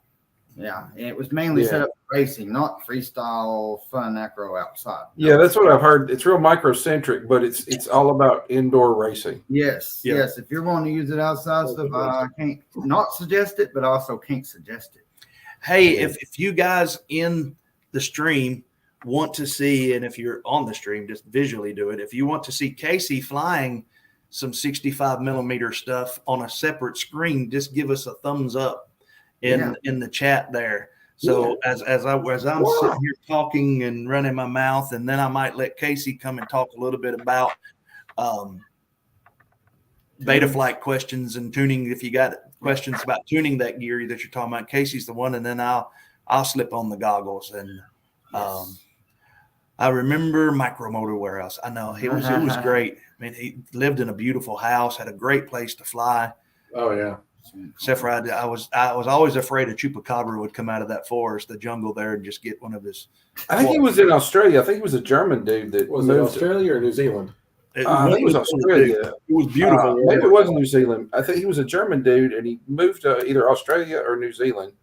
Yeah, and it was mainly set up for racing, not freestyle fun acro outside.
Yeah, that's what I've heard. It's real microcentric, but it's all about indoor racing.
Yes. If you're wanting to use it outside stuff, I can't not suggest it, but also can't suggest it.
Hey, if you guys in the stream want to see, and if you're on the stream, just visually do it. If you want to see Casey flying some 65 millimeter stuff on a separate screen, just give us a thumbs up in the chat there. So as I'm sitting here talking and running my mouth, and then I might let Casey come and talk a little bit about Betaflight questions and tuning. If you got questions about tuning that gear that you're talking about, Casey's the one, and then I'll slip on the goggles. And I remember Micro Motor Warehouse. I know it was great. I mean, he lived in a beautiful house, had a great place to fly.
Oh yeah.
Except for I was always afraid a chupacabra would come out of that forest, the jungle there, and just get one of his.
I think he was in Australia. I think he was a German dude that
was it Australia or New Zealand?
I think it was Australia.
It was beautiful.
Maybe it was New Zealand. I think he was a German dude, and he moved to either Australia or New Zealand.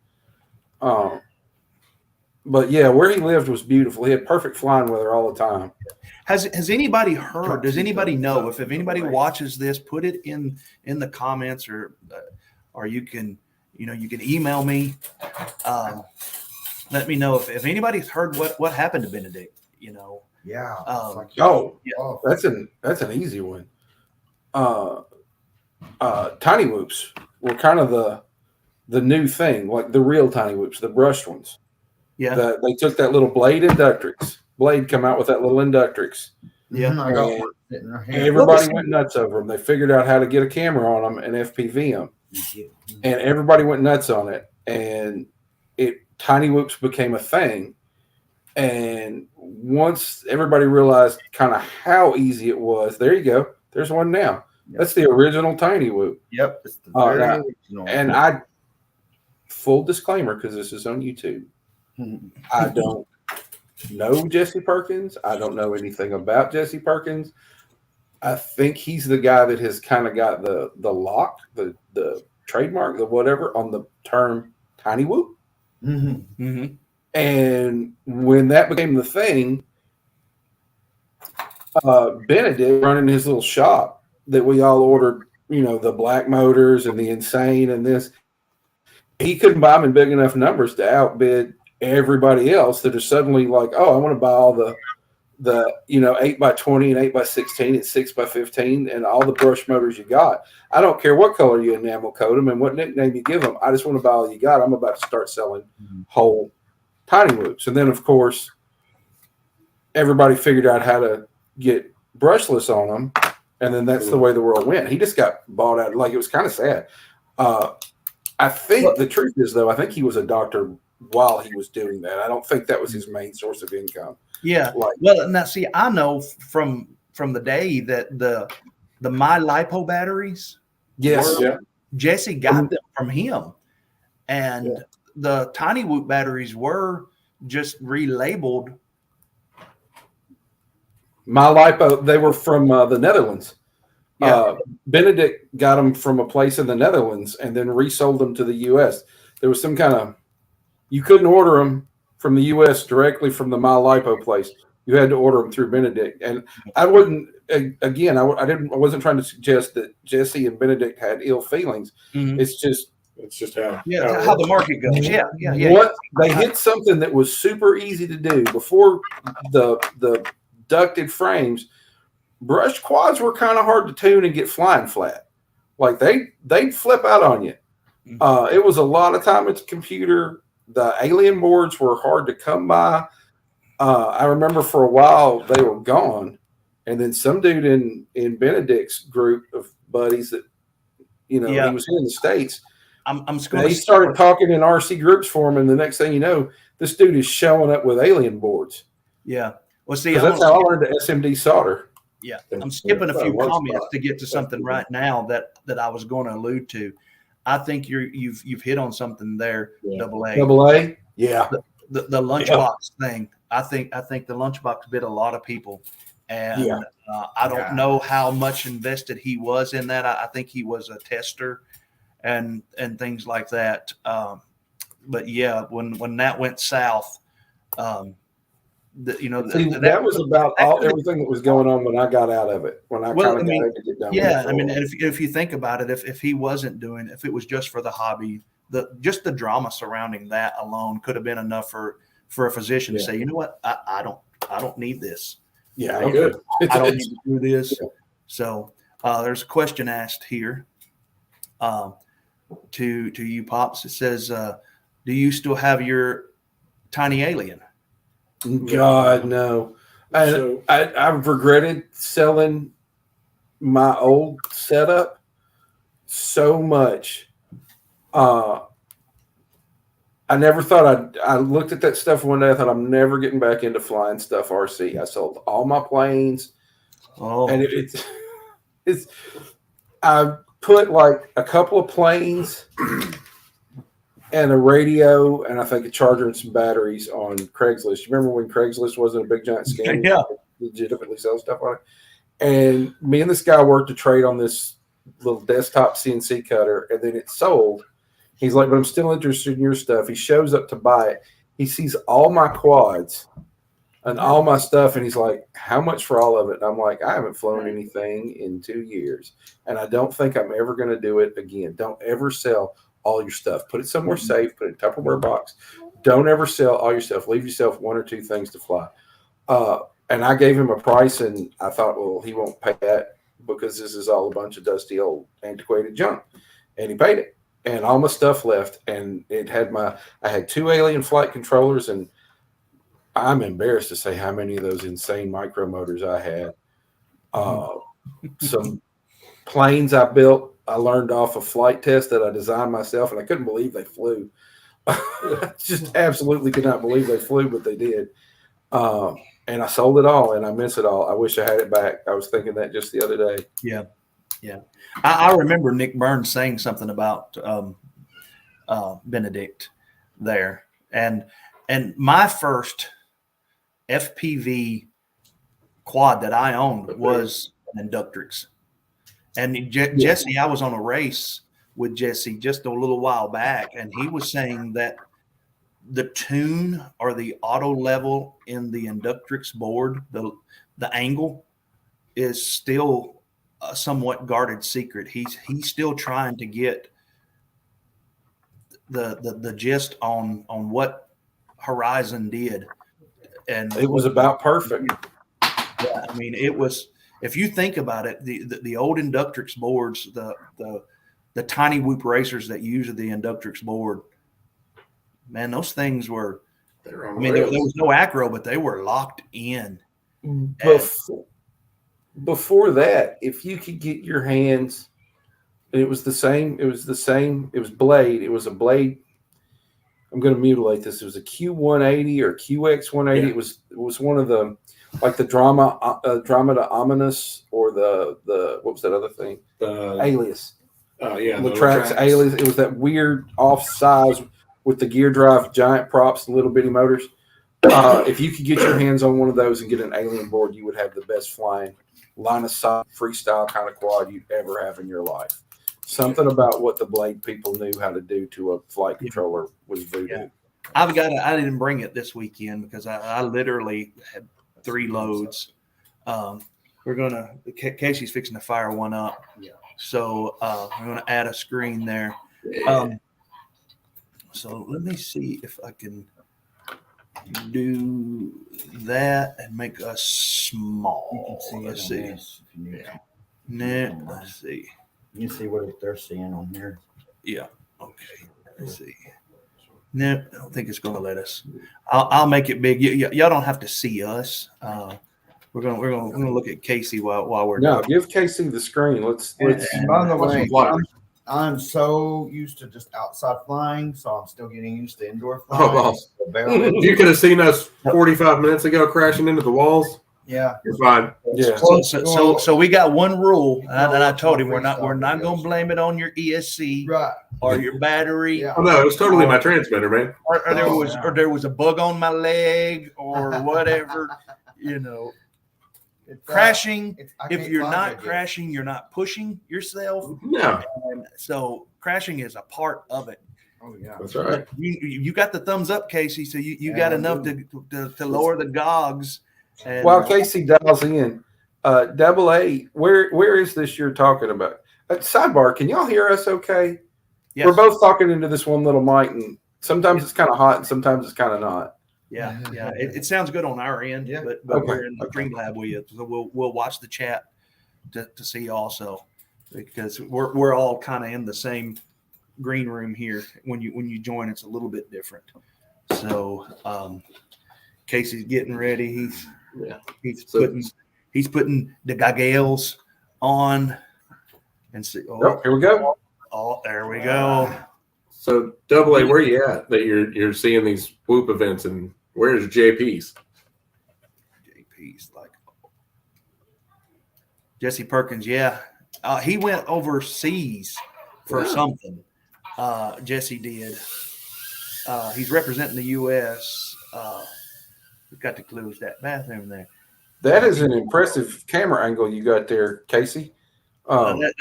But yeah, where he lived was beautiful. He had perfect flying weather all the time.
Has anybody heard? Does anybody know if anybody watches this? Put it in the comments, or you can email me. let me know if anybody's heard what happened to Benedict.
Yeah.
Um,
Oh,
That's an easy one. Tiny whoops were kind of the new thing, like the real tiny whoops, the brushed ones.
Yeah.
They took that little blade come out with that little inductrix.
Yeah.
I got
And
one sitting right here.
everybody went nuts over them. They figured out how to get a camera on them and FPV them, and everybody went nuts on it. And tiny whoops became a thing. And once everybody realized kind of how easy it was, there you go. There's one now.
Yep.
That's the original tiny whoop.
Yep. It's the very original.
And full disclaimer, because this is on YouTube, I don't know Jesse Perkins. I don't know anything about Jesse Perkins. I think he's the guy that has kind of got the lock, the trademark, the whatever on the term tiny whoop. And when that became the thing, Benedict running his little shop that we all ordered, the black motors and the insane and this, he couldn't buy them in big enough numbers to outbid everybody else that is suddenly like, oh, I want to buy all the 8x20 and 8x16 and 6x15 and all the brush motors you got. I don't care what color you enamel coat them and what nickname you give them. I just want to buy all you got. I'm about to start selling whole tiny whoops. And then, of course, everybody figured out how to get brushless on them. And then that's the way the world went. He just got bought out. Like, it was kind of sad. I think the truth is, though, I think he was a doctor while he was doing that. I don't think that was his main source of income.
Yeah. Well, now see, I know from the day that the My Lipo batteries.
Yes.
Jesse got them from him, and the Tiny Whoop batteries were just relabeled.
My Lipo, they were from the Netherlands.
Yeah.
Benedict got them from a place in the Netherlands and then resold them to the U.S. There was some kind of, you couldn't order them from the U.S. directly from the My Lipo place. You had to order them through Benedict. And I wouldn't, again, I wasn't trying to suggest that Jesse and Benedict had ill feelings.
Mhm.
It's just
how the market goes. Yeah.
What they hit something that was super easy to do before the ducted frames. Brushed quads were kind of hard to tune and get flying flat. Like they'd flip out on you. It was a lot of time at the computer. The alien boards were hard to come by. I remember for a while they were gone, and then some dude in Benedict's group of buddies that he was here in the States. They started talking in RC groups for him, and the next thing you know, this dude is showing up with alien boards.
Yeah. Well, see,
that's how I learned to SMD solder.
Yeah, I'm skipping a few comments to get to something right now that I was going to allude to. I think you've hit on something there. Double A.
Yeah.
The lunchbox thing. I think the lunchbox bit a lot of people, and I don't know how much invested he was in that. I think he was a tester, and things like that. But yeah, when that went south. That
was about everything that was going on when I got out of it. When I got to get done.
Yeah, I mean, if you think about it, if he wasn't doing, if it was just for the hobby, just the drama surrounding that alone could have been enough for a physician to say, you know what, I don't need this.
Yeah,
I don't need to do this. Yeah. So there's a question asked here to you, Pops. It says, do you still have your tiny alien?
God, no. I've regretted selling my old setup so much. I never thought I looked at that stuff one day. I thought I'm never getting back into flying stuff RC. I sold all my planes. Oh, and it's I put like a couple of planes and a radio, and I think a charger and some batteries on Craigslist. You remember when Craigslist wasn't a big giant scam?
Yeah.
Legitimately sell stuff on it. And me and this guy worked a trade on this little desktop CNC cutter, and then it sold. He's like, but I'm still interested in your stuff. He shows up to buy it. He sees all my quads and all my stuff, and he's like, how much for all of it? And I'm like, I haven't flown anything in 2 years, and I don't think I'm ever going to do it again. Don't ever sell all your stuff. Put it somewhere safe. Put it in a Tupperware box. don't ever sell all your stuff. Leave yourself one or two things to fly. And I gave him a price, and I thought, well, he won't pay that because this is all a bunch of dusty old antiquated junk. And he paid it. And all my stuff left, and I had 2 alien flight controllers, and I'm embarrassed to say how many of those insane micro motors I had. Some planes I built, I learned off a flight test that I designed myself, and I couldn't believe they flew. Just absolutely could not believe they flew, but they did. And I sold it all, and I miss it all. I wish I had it back. I was thinking that just the other day.
Yeah. I remember Nick Burns saying something about Benedict there, and my first FPV quad that I owned was an Inductrix. And Jesse, I was on a race with Jesse just a little while back, and he was saying that the tune or the auto level in the Inductrix board, the angle, is still a somewhat guarded secret. He's still trying to get the gist on what Horizon did, and
It was about perfect.
yeah, I mean, it was. If you think about it, the old Inductrix boards, the tiny whoop racers that use the Inductrix board, man, those things were. I mean, there was no acro, but they were locked in.
Before that, if you could get your hands, and it was the same. It was blade. It was a blade. I'm going to mutilate this. It was a Q180 or QX180.
Yeah.
It was one of the, like the Dramata Ominous, or the what was that other thing? Alias.
Yeah.
Latrax Alias. It was that weird off size with the gear drive, giant props, little bitty motors. If you could get your hands on one of those and get an alien board, you would have the best flying line of sight freestyle kind of quad you'd ever have in your life. Something about what the Blade people knew how to do to a flight controller was voodoo.
Yeah. I didn't bring it this weekend because I literally had 3 loads. Casey's fixing to fire one up.
Yeah.
So we're going to add a screen there. So let me see if I can do that and make us small. Let's see. Let's see.
You can see what they're seeing on here.
Yeah. Okay. Let's see. No, I don't think it's going to let us. I'll make it big. Y'all don't have to see us. We're gonna look at Casey while we're
Give Casey the screen. Let's.
And by the way, I'm so used to just outside flying, so I'm still getting used to indoor flying.
Oh,
So bear with me.
you could have seen us 45 minutes ago crashing into the walls.
Yeah.
You're fine.
Yeah.
So we got one rule, and I told him we're not going to blame it on your ESC
Right.
or your battery.
Yeah.
Oh no, it was totally my transmitter, man.
Or there was a bug on my leg or whatever.
It's,
Crashing.
I
If
can't
you're
find
not
it yet.
crashing, you're not pushing yourself.
No,
And so crashing is a part of it.
Oh yeah.
that's right.
You got the thumbs up, Casey. So you got
Yeah, I
enough to lower the gogs. And,
While Casey dials in, AA, where is this you're talking about? Sidebar, can y'all hear us okay?
yes.
We're both talking into this one little mic, and sometimes it's kind of hot and sometimes it's kind of not.
Yeah. It sounds good on our end,
Yeah.
but
Okay.
we're in the Green Lab with you, so we'll watch the chat to see also, because we're all kind of in the same green room here. When you join, it's a little bit different. So Casey's getting ready. He's putting the goggles on, and see.
Oh, here we go.
Oh, there we go.
So AA, where you at that you're seeing these whoop events, and where's JP's?
JP's like Jesse Perkins. Yeah, he went overseas for something. Jesse did. He's representing the U.S. We've got to close that bathroom there.
That is an impressive camera angle you got there, Casey.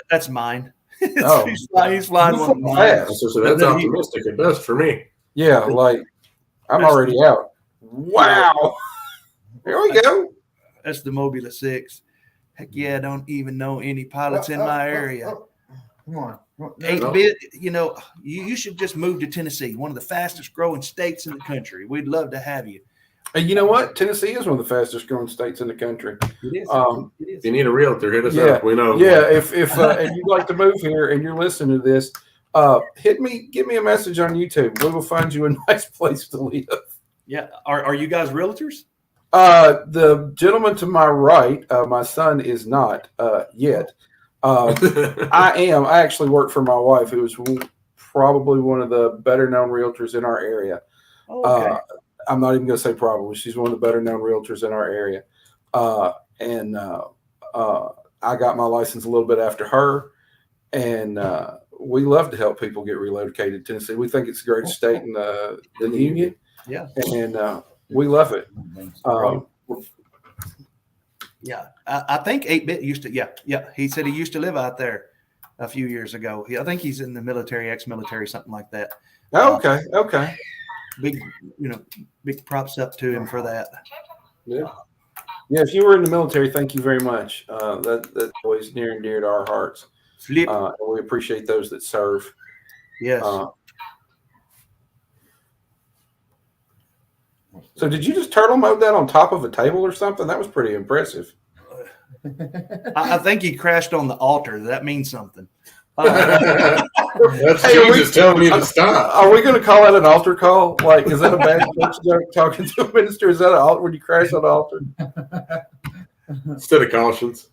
That's mine.
Oh.
he's flying one of mine.
Fast.
So that's optimistic at best for me.
Yeah, like I'm already out. Wow. Here we go.
That's the Mobula 6. Heck yeah, I don't even know any pilots in my area.
Come on.
8-bit, you should just move to Tennessee, one of the fastest growing states in the country. We'd love to have you.
And you know what? Tennessee is one of the fastest growing states in the country.
It is.
If you need a realtor, hit us
Yeah.
up. We know.
Yeah, if and you'd like to move here and you're listening to this, give me a message on YouTube. We will find you a nice place to live.
Yeah. Are you guys realtors?
The gentleman to my right, my son is not yet. I am. I actually work for my wife, who is probably one of the better known realtors in our area.
Okay.
I'm not even going to say probably. She's one of the better known realtors in our area. And I got my license a little bit after her. And we love to help people get relocated to Tennessee. We think it's a great state in the union.
Yeah.
And we love it.
Yeah. I think 8-bit used to. Yeah. He said he used to live out there a few years ago. I think he's in the military, ex-military, something like that.
Okay.
Big props up to him for that.
Yeah. If you were in the military, thank you very much. That's always near and dear to our hearts.
Flip.
And we appreciate those that serve.
Yes.
So did you just turtle mode that on top of a table or something? That was pretty impressive.
I think he crashed on the altar. That means something.
That's
Hey,
Jesus telling me to stop.
Are we going to call that an altar call? Like, is that a bad joke talking to a minister? Is that an altar when you crash on the altar?
Instead of cautions.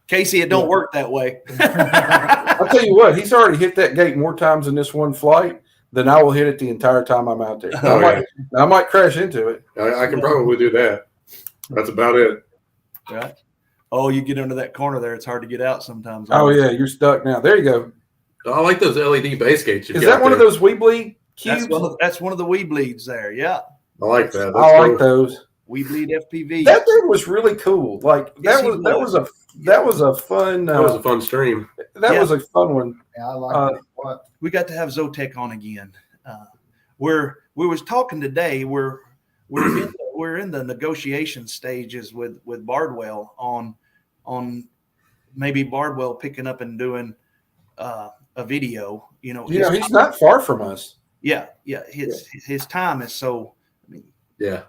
Casey, it don't work that way.
I'll tell you what, he's already hit that gate more times in this one flight than I will hit it the entire time I'm out there. I might crash into it.
I can probably do that. That's about it.
Right. Oh, you get under that corner there, it's hard to get out sometimes.
Oh, yeah, you're stuck now. There you go.
I like those LED base gates.
Is that one of those Weebly cubes?
That's one of the Weebleeds there. Yeah.
I like that.
I like those.
Weebleed FPV.
That thing was really cool. Like that was a fun.
That was a fun stream.
That was a fun one.
Yeah, I like it.
We got to have Zotek on again. We was talking today. We're in the negotiation stages with Bardwell on maybe Bardwell picking up and doing a video.
He's not far from us.
Yeah. His time is so.
Yeah.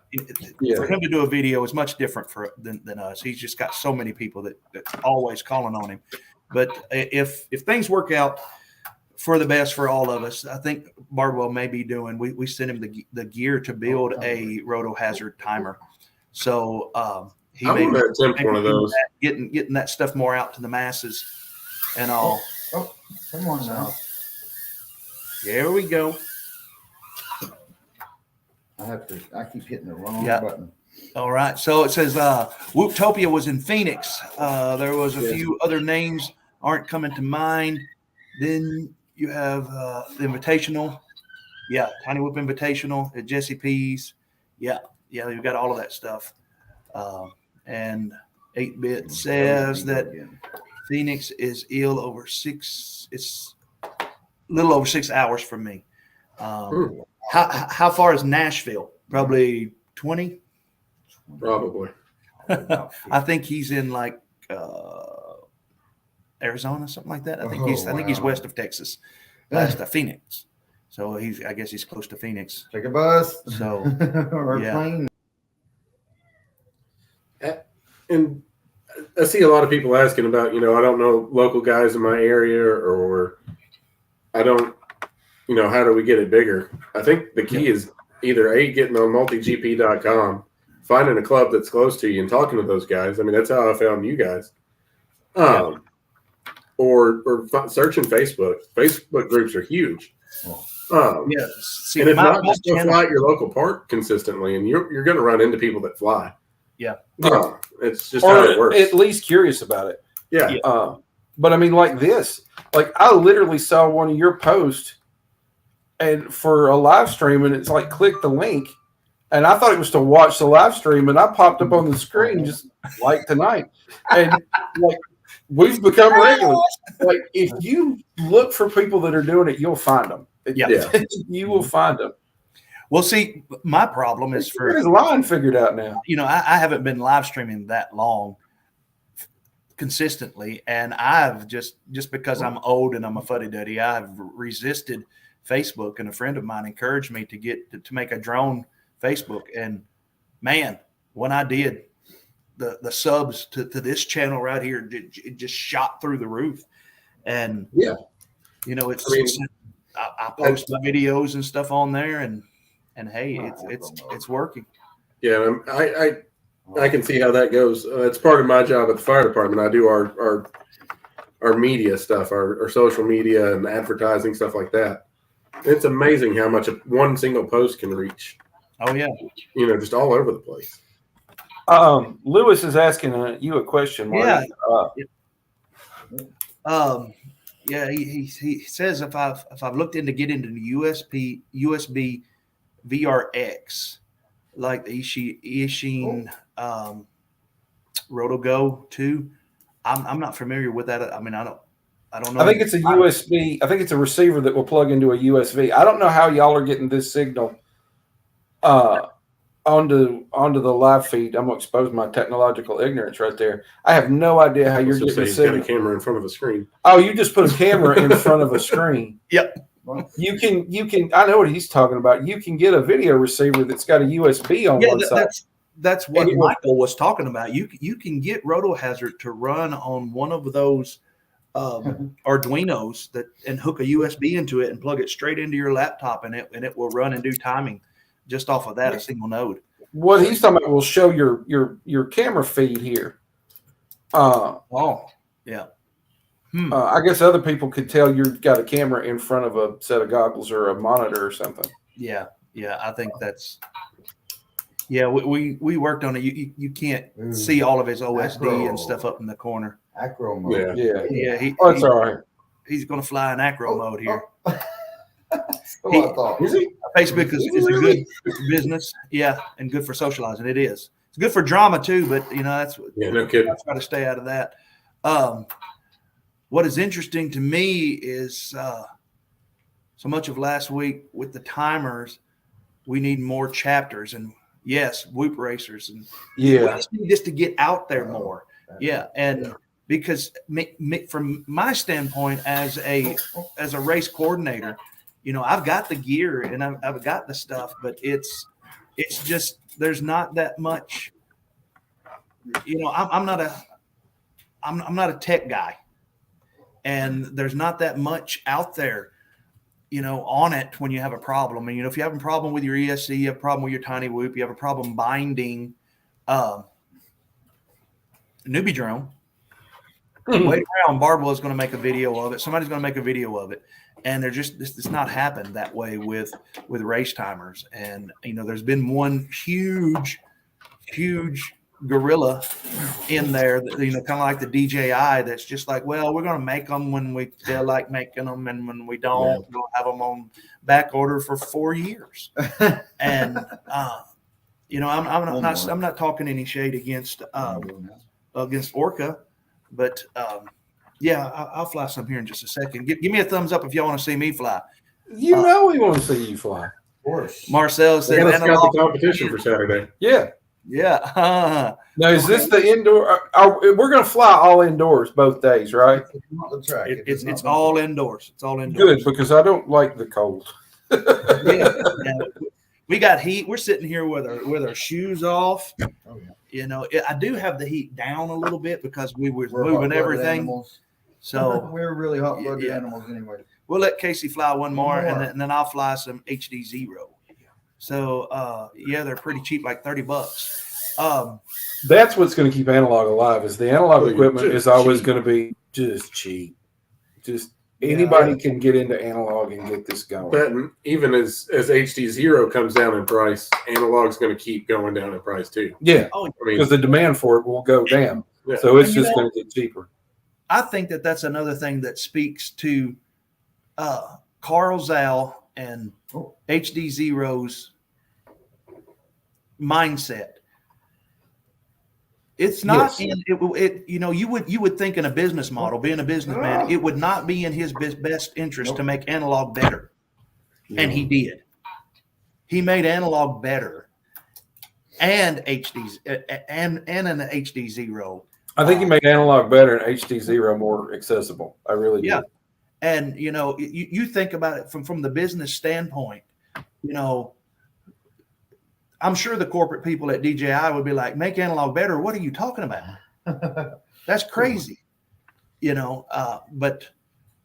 For him to do a video is much different than us. He's just got so many people that's always calling on him. But if things work out for the best for all of us, I think Bardwell may be doing. We sent him the gear to build a roto hazard timer. So he may
attempt one of those.
Getting that stuff more out to the masses and all.
Oh, come on now.
There we go.
I keep hitting the wrong button.
All right. So it says Whooptopia was in Phoenix. There was a few other names aren't coming to mind. Then you have the Invitational. Yeah, Tiny Whoop Invitational at Jesse P's. Yeah, you've got all of that stuff. And 8-bit says that Phoenix is over 6. It's a little over 6 hours from me. How far is Nashville? Probably 20.
Probably.
I think he's in like Arizona, something like that. I think he's west of Texas, west of Phoenix. So I guess he's close to Phoenix.
Take a bus.
So
or a plane.
And I see a lot of people asking about, I don't know local guys in my area or I don't, how do we get it bigger? I think the key is either getting on multigp.com, finding a club that's close to you and talking to those guys. I mean, that's how I found you guys. Or searching Facebook. Facebook groups are huge.
See,
and it's not just to fly at your local park consistently, and you're going to run into people that fly.
Yeah.
It's just how it works.
At least curious about it.
Yeah.
But I mean, like this, like I literally saw one of your posts and for a live stream, and it's like, click the link. And I thought it was to watch the live stream, and I popped up on the screen just like tonight. And like, we've become regular. Like, if you look for people that are doing it, you'll find them. You will find them.
Well, see, my problem is
his line figured out now.
I haven't been live streaming that long. consistently, and I've just because I'm old and I'm a fuddy-duddy, I've resisted Facebook, and a friend of mine encouraged me to make a drone Facebook, and man, when I did, the subs to this channel right here, it just shot through the roof. And
Yeah.
I post my videos and stuff on there, and hey, it's working.
Yeah, I can see how that goes. It's part of my job at the fire department. I do our media stuff, our social media and advertising, stuff like that. It's amazing how much one single post can reach.
Oh yeah,
just all over the place.
Lewis is asking you a question, Marty.
Yeah. He says if I've looked into getting into the USB VRX, like the Ishin RotoGo 2. I'm not familiar with that. I mean, I don't know.
I think it's a USB. I think it's a receiver that will plug into a USB. I don't know how y'all are getting this signal onto the live feed. I'm gonna expose my technological ignorance right there. I have no idea how you're getting this signal.
Got a camera in front of a screen.
Oh, you just put a camera in front of a screen.
Yep.
You can. I know what he's talking about. You can get a video receiver that's got a USB on one side.
That's what Michael was talking about. You can get RotoHazard to run on one of those Arduinos and hook a USB into it and plug it straight into your laptop, and it will run and do timing just off of that, a single node.
What he's talking about will show your camera feed here.
Yeah.
I guess other people could tell you've got a camera in front of a set of goggles or a monitor or something.
Yeah. I think that's. Yeah, we worked on it. You can't see all of his OSD and stuff up in the corner.
Acro mode.
Yeah.
That's all right.
He's going to fly in acro mode here.
Is he?
Facebook is a good business, and good for socializing. It is. It's good for drama too, but that's
no kidding.
I try to stay out of that. What is interesting to me is so much of last week with the timers, we need more chapters and yes, whoop racers and we just need this to get out there more. And because from my standpoint as a race coordinator, I've got the gear and I've got the stuff, but it's just there's not that much. I'm not a tech guy, and there's not that much out there, on it when you have a problem. And if you have a problem with your ESC, you have a problem with your tiny whoop, you have a problem binding newbie drone. Wait around. Barbara is going to make a video of it. Somebody's going to make a video of it. And it's not happened that way with race timers. And, there's been one huge gorilla in there, that, kind of like the DJI that's just like, well, we're going to make them when we feel like making them. And when we don't, we'll have them on back order for 4 years. And, I'm not talking any shade against Orca, but, I'll fly some here in just a second. Give me a thumbs up if y'all want to see me fly.
We want to see you fly. Of
course.
Marcel said,
"Got the competition for Saturday."
Yeah.
Now,
is this the indoor? We're going to fly all indoors both days, right?
It's all indoors. It's all indoors.
Good, because I don't like the cold.
We got heat. We're sitting here with our shoes off. I do have the heat down a little bit because we're moving everything.
Animals.
So
we're really hot-blooded animals anyway.
We'll let Casey fly one more. And then I'll fly some Hdzero. So they're pretty cheap, like $30.
That's what's going to keep analog alive. Is the analog equipment is always going to be just cheap. Just anybody can get into analog and get this going.
But even as Hdzero comes down in price, analog's going to keep going down in price too.
Yeah, because the demand for it will go down. Yeah. So it's just going to get cheaper.
I think that's another thing that speaks to Carl Zal and Hdzer's mindset. It's not you would think in a business model, being a businessman, it would not be in his best interest to make analog better. And he did. He made analog better and HDs and an Hdzero.
I think he made analog better and Hdzero more accessible. I really
Yeah.
do.
And you think about it from the business standpoint. I'm sure the corporate people at DJI would be like, make analog better. What are you talking about? That's crazy. But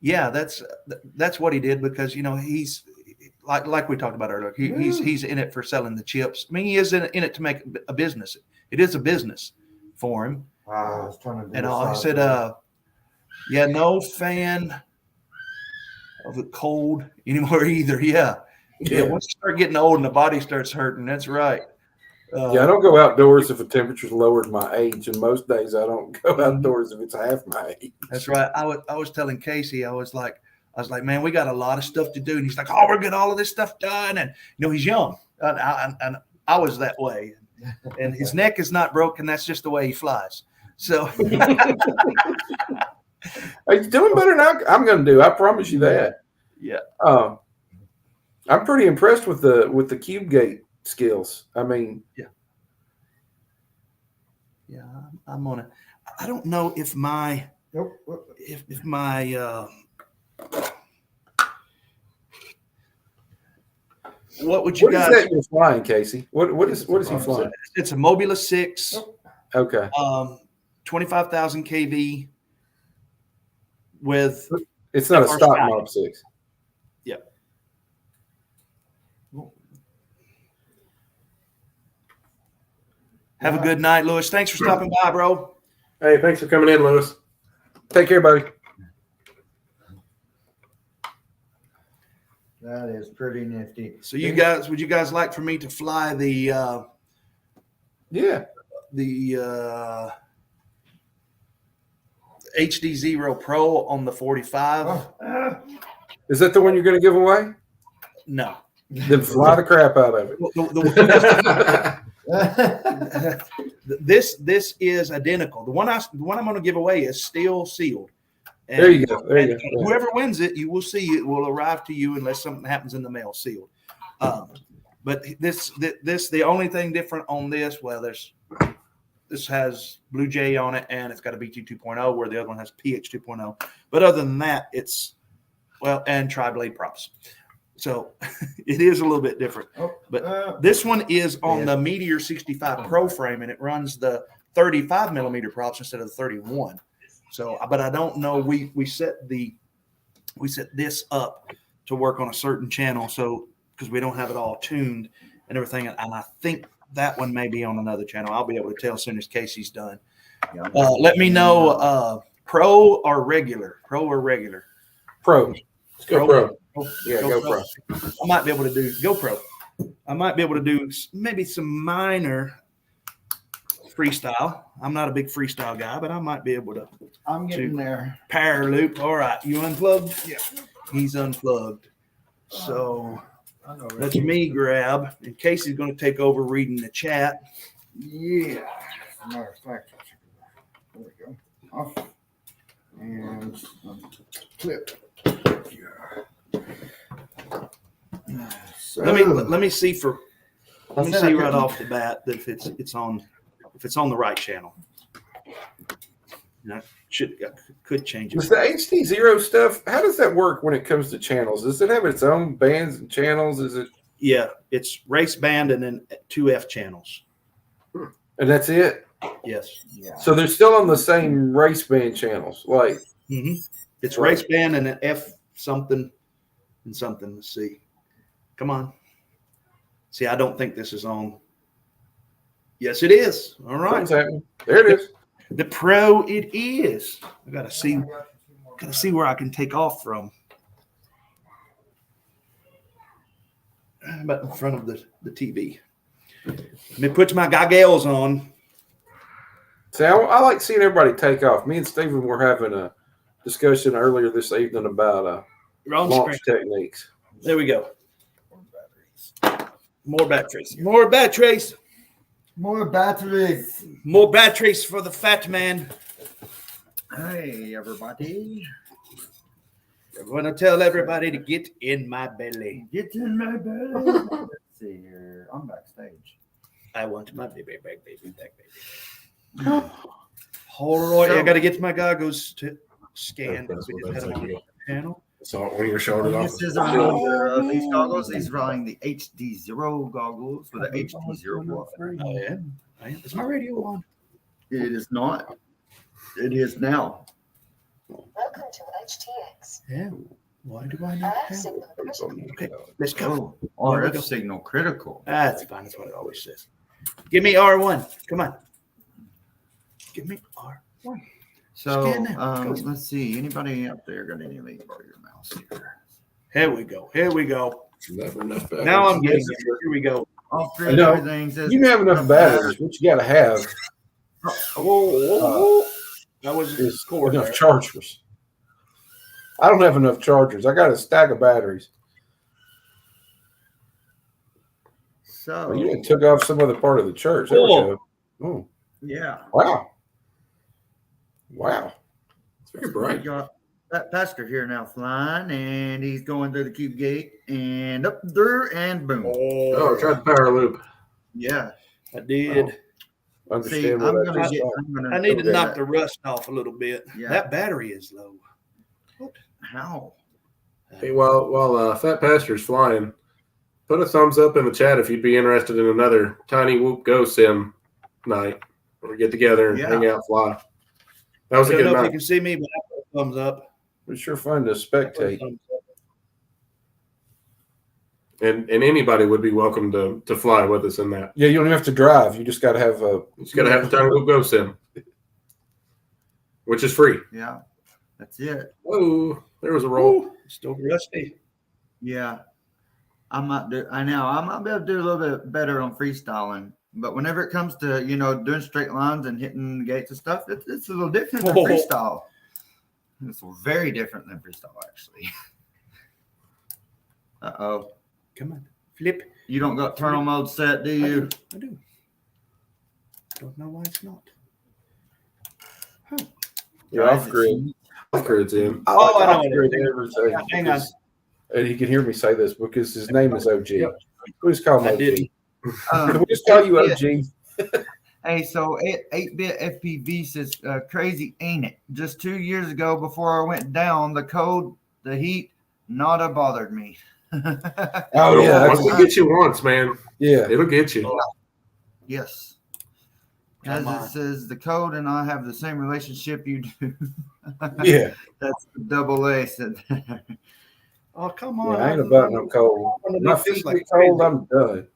yeah, that's what he did because he's like we talked about earlier. He's in it for selling the chips. I mean, he is in it to make a business. It is a business for him.
I was trying to do
And
a
I
side
said, yeah, no fan of the cold anymore either. Yeah. Once you start getting old and the body starts hurting, that's right.
Yeah, I don't go outdoors if the temperature's lower than my age, and most days I don't go outdoors if it's half my age.
That's right. I was telling Casey, I was like, man, we got a lot of stuff to do, and he's like, oh, we're getting all of this stuff done, and he's young, and I was that way, and his neck is not broken. That's just the way he flies. So,
Are you doing better than I'm going to do? I promise you that.
yeah.
I'm pretty impressed with the cube gate skills. I mean,
yeah, I'm on it. I don't know if my if my what would you guys?
What is that you're flying, Casey? What is he flying?
It's a Mobula 6.
Okay.
25,000 kV with.
It's not a
FR
stock
Sky.
Mob 6.
Yeah. Have a good night, Lewis. Thanks for stopping by, bro.
Hey, thanks for coming in, Lewis.
Take care, buddy.
That is pretty nifty.
So would you guys like for me to fly the Hdzero Pro on the 45?
Is that the one you're going to give away?
No.
Then fly the crap out of it.
This is identical. The one I'm going to give away is still sealed. And,
There you go.
and whoever wins it, you will see it will arrive to you unless something happens in the mail, sealed. But this the only thing different on this. Well, this has Blue Jay on it, and it's got a BT 2.0, where the other one has PH 2.0. But other than that, it's and tri-blade props. So it is a little bit different. But this one is on the Meteor 65 Pro frame, and it runs the 35 millimeter props instead of the 31. So, but I don't know. We set this up to work on a certain channel, so because we don't have it all tuned and everything, and I think that one may be on another channel. I'll be able to tell as soon as Casey's done. Let me know, pro or regular.
Pro.
Let's go pro.
Yeah, go pro.
I might be able to do GoPro. I might be able to do maybe some minor freestyle. I'm not a big freestyle guy, but I might be able to.
I'm getting there.
Power loop. All right. You unplugged? Yeah. He's unplugged. So let me grab. And Casey's going to take over reading the chat.
Yeah. Matter of fact, there we go. Off. And clip. So,
Let me see right off the bat that if it's on the right channel. Could change it.
With the Hdzero stuff, how does that work when it comes to channels? Does it have its own bands and channels? Is it?
Yeah, it's race band and then 2F channels.
And that's it?
Yes.
Yeah.
So they're still on the same race band channels. Like
It's race band and an F something and something. Let's see. Come on. See, I don't think this is on. Yes, it is. All right.
there it is.
The Pro, it is. I gotta see where I can take off from. About in front of the TV. Let me put my goggles on.
See, I like seeing everybody take off. Me and Stephen were having a discussion earlier this evening about launch techniques.
There we go. More batteries. More batteries.
More batteries.
More batteries for the fat man.
Hey, everybody.
I'm going to tell everybody to get in my belly.
Get in my belly. Let's see here. I'm backstage.
I want my baby back, baby. Polaroid.
So-
I got to get to my goggles to scan.
That's
We
what
just
that's
had them on
like.
the panel.
So when you're showing it off,
This is a reminder of these goggles. He's running the Hdzero goggles with the Hdzero plus.
Oh, yeah. Is my radio on?
It is not. It is now.
Welcome to HTX.
Yeah. Why do I not have?
Signal critical.
Okay, let's go.
Oh,
There we
RF
go.
signal critical.
That's fine. That's what it always says. Give me R1. Come on. Give me R1.
So
Scan now. Go.
let's see. Anybody out there got any lead for your mouse here?
Here we go. Here we go.
never enough.
Now I'm getting it. Here we go.
All three
No,
everything says
You have enough batteries. What you got to have
That was
is
cord
enough
there.
chargers. I don't have enough chargers. I got a stack of batteries.
So
Well, you took off some other part of the church. There we go. Oh,
yeah.
wow. Wow.
It's very
We
bright.
got Phatpastor here now flying, and he's going through the cube gate and up there and boom.
Oh, I tried the power loop.
Yeah.
I did.
Understand
See,
what I just saw.
I need to
do
knock
that.
the rust off a little bit.
Yeah.
That battery is low.
How?
Hey, while Phatpastor's flying, put a thumbs up in the chat if you'd be interested in another Tiny Whoop Go Sim night, or get together and
Yeah.
hang out, fly. That was
I
a
don't
good
know if you
night.
can see me, but I put a thumbs up.
It's sure fun to spectate.
And anybody would be welcome to fly with us in that.
Yeah, you don't even have to drive. You just got to have a.
You just got to have the Tiny Whoop Go Sim, which is free.
Yeah. That's it.
Oh, there was a roll.
Ooh, still rusty.
Yeah. I might be able to do a little bit better on freestyling. But whenever it comes to, doing straight lines and hitting the gates and stuff, it's a little different than
Oh.
freestyle. It's very different than freestyle, actually. Uh-oh.
Come on. Flip.
You don't got turtle mode set, do you?
I do. Don't know why it's not.
You're off grid.
Off-grid's in.
Oh, I know
Off
it
grid
is.
everything.
Hang on.
And he can hear me say this because his name is OG. We just call him
I
OG.
didn't.
Can we just call you OG?
Hey, so 8-bit FPV says, crazy, ain't it? Just 2 years ago, before I went down, the cold, the heat, nada bothered me.
Oh, yeah.
Once it gets you once, man,
Yeah.
it'll get you.
Yes.
Come on.
As it says, the code and I have the same relationship you do.
Yeah.
That's the double A said.
Oh, come
Yeah,
on.
I ain't about no cold. My feet get cold, I'm done.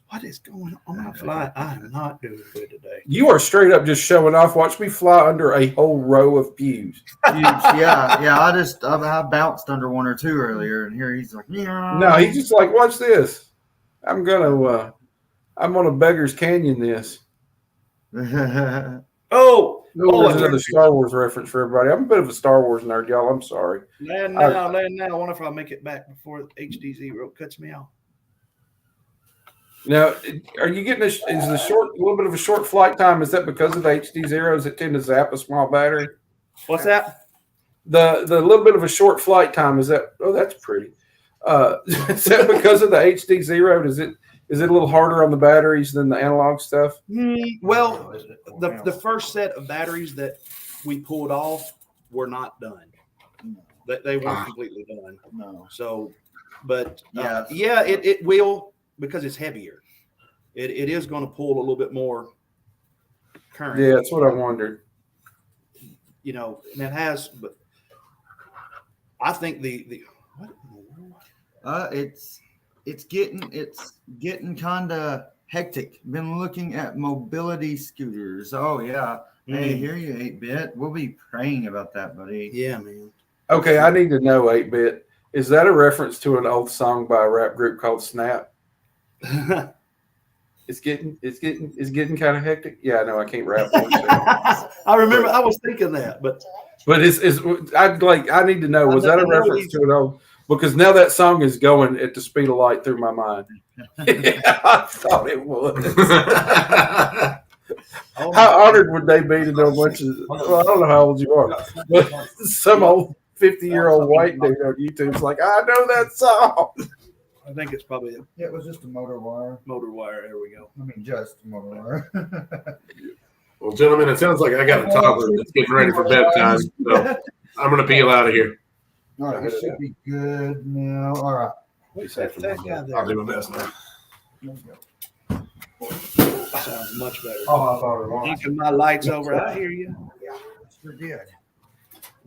What is going on? I'm flying. I am not doing good today.
You are straight up just showing off. Watch me fly under a whole row of pews.
yeah. I bounced under one or two earlier, and here he's like, yeah.
No, he's just like, watch this. I'm gonna Beggar's Canyon this.
Oh,
There's another Star Wars reference for everybody. I'm a bit of a Star Wars nerd, y'all. I'm sorry.
land now. I wonder if I'll make it back before Hdzero cuts me off.
Now, are you getting is the short, a little bit of a short flight time? Is that because of the HD0s that tend to zap a small battery?
What's that?
The little bit of a short flight time, is that? Oh, that's pretty. Is that because of the HD0? Is it a little harder on the batteries than the analog stuff?
Well, the first set of batteries that we pulled off were not done. They weren't completely done.
No.
So, but
Yes.
it will, because it's heavier. It is going to pull a little bit more current.
Yeah, that's what I wondered.
And it has, but I think the what in the world?
It's getting kind of hectic. Been looking at mobility scooters. Oh yeah. Hey, here you 8-bit. We'll be praying about that, buddy.
Yeah, man.
Okay, I need to know 8-bit. Is that a reference to an old song by a rap group called Snap? It's getting kind of hectic. Yeah, I know I can't rap.
I remember. I was thinking that, but
But I need to know, was that a reference to an old? Because now that song is going at the speed of light through my mind. Yeah, I thought it was. How honored would they be to know a bunch of? Well, I don't know how old you are, but some old 50-year-old white dude on YouTube's like, I know that song.
I think it's probably a
Yeah, it was just a motor wire.
motor wire. There we go.
I mean, just a motor wire.
Well, gentlemen, it sounds like I got a toddler that's getting ready for bedtime, so I'm going to peel out of here.
All right, it should be good now. All right.
I'll do my best now.
There we go.
Sounds much better.
Oh, I thought it was.
Keeping my lights over. I hear you.
Sure did.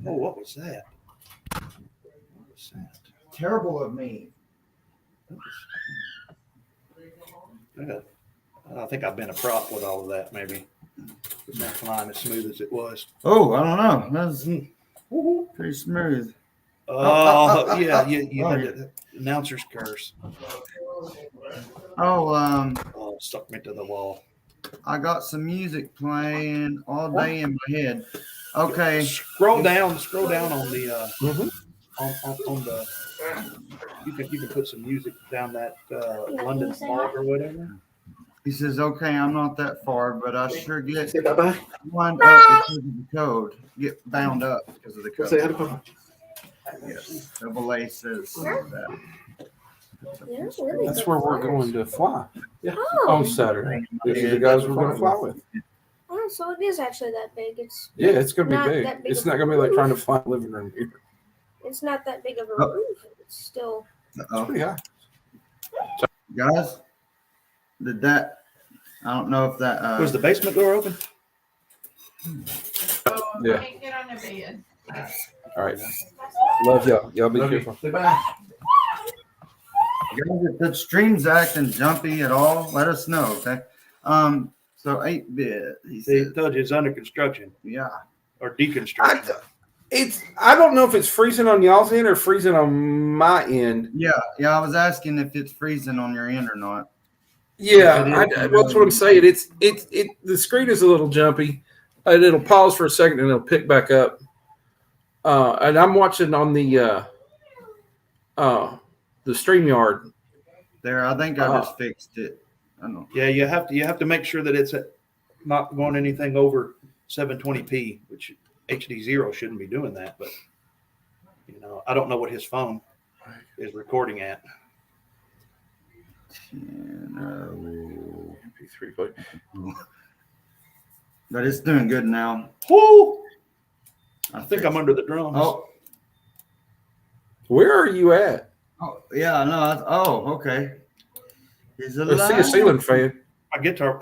Oh, what was that? What was that?
Terrible of me.
I think I've been a prop with all of that, maybe. It's not flying as smooth as it was.
Oh, I don't know. That's pretty smooth.
Oh, yeah, you had the announcer's curse.
Oh,
Oh, stuck me to the wall.
I got some music playing all day in my head. Okay.
Scroll down on the
Mhm.
on the. You can put some music down that London Fog or whatever.
He says, okay, I'm not that far, but I sure get
Say bye-bye.
wound up because of the code. Get bound up because of the
Say
code.
bye-bye.
Yes. Double A says that.
Yeah, really
That's
good
where we're
flyers.
going to fly on
Oh,
Saturday. These are the guys we're going to fly with.
oh, so it is actually that big.
Yeah, it's going to
Not
be big.
that big
It's
of
not
a
going to be like
roof.
trying to fly a living room here.
It's not that big of a
Oh.
roof. It's still.
It's
Uh-oh.
pretty high.
Guys, did that? I don't know if that.
Was the basement door open?
Yeah.
Can't get on the bed.
All right. Love y'all. Y'all be
Love you.
careful.
Say bye.
Guys, if the stream's acting jumpy at all, let us know. Okay. So 8-bit. He
They
said,
told you it's under construction
yeah.
or deconstruction.
I don't know if it's freezing on y'all's end or freezing on my end.
Yeah. Yeah. I was asking if it's freezing on your end or not.
Yeah,
It
well, that's what I'm
is.
saying. It the screen is a little jumpy, and it'll pause for a second and it'll pick back up. And I'm watching on the StreamYard.
There, I think I just fixed it. I don't know.
Yeah, you have to make sure that it's not going anything over 720p, which Hdzero shouldn't be doing that. But I don't know what his phone is recording at.
MP3 play.
But it's doing good now.
Whoo! I think I'm under the drums.
Oh,
Where are you at?
yeah, no. Okay. He's
I see a
alive.
ceiling fan.
My guitar.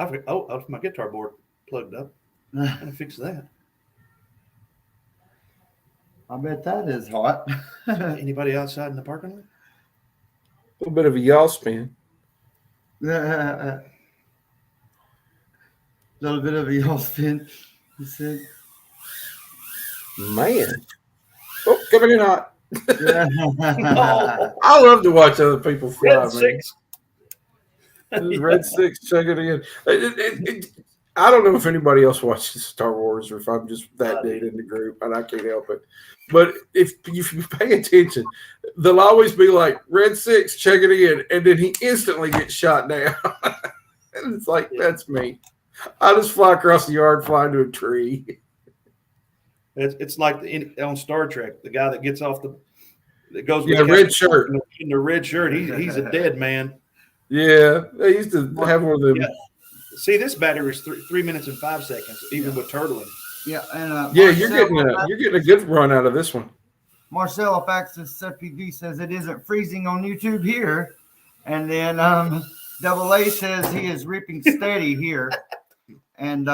My guitar board plugged up. I'm gonna fix that.
I bet that is hot.
Anybody outside in the parking lot?
A little bit of a yaw spin.
Little bit of a yaw spin. He said.
Man. Oh, coming in hot.
Yeah.
I love to watch other people fly,
Red
man.
6.
Red 6, check it in. I don't know if anybody else watches Star Wars or if I'm just that dude in the group and I can't help it. But if you pay attention, they'll always be like, Red 6, check it in. And then he instantly gets shot down. And it's like, that's me. I just fly across the yard, fly into a tree.
It's like on Star Trek, the guy that gets off that goes with
Yeah,
Captain
red shirt.
in the red shirt. He's a dead man.
Yeah, they used to have one of them.
Yeah. See, this battery is 3 minutes and 5 seconds, even with turtling.
Yeah, and
Yeah, you're getting a good run out of this one.
Marcelo Faxis CPD says it isn't freezing on YouTube here, and then Double A says he is ripping steady here, and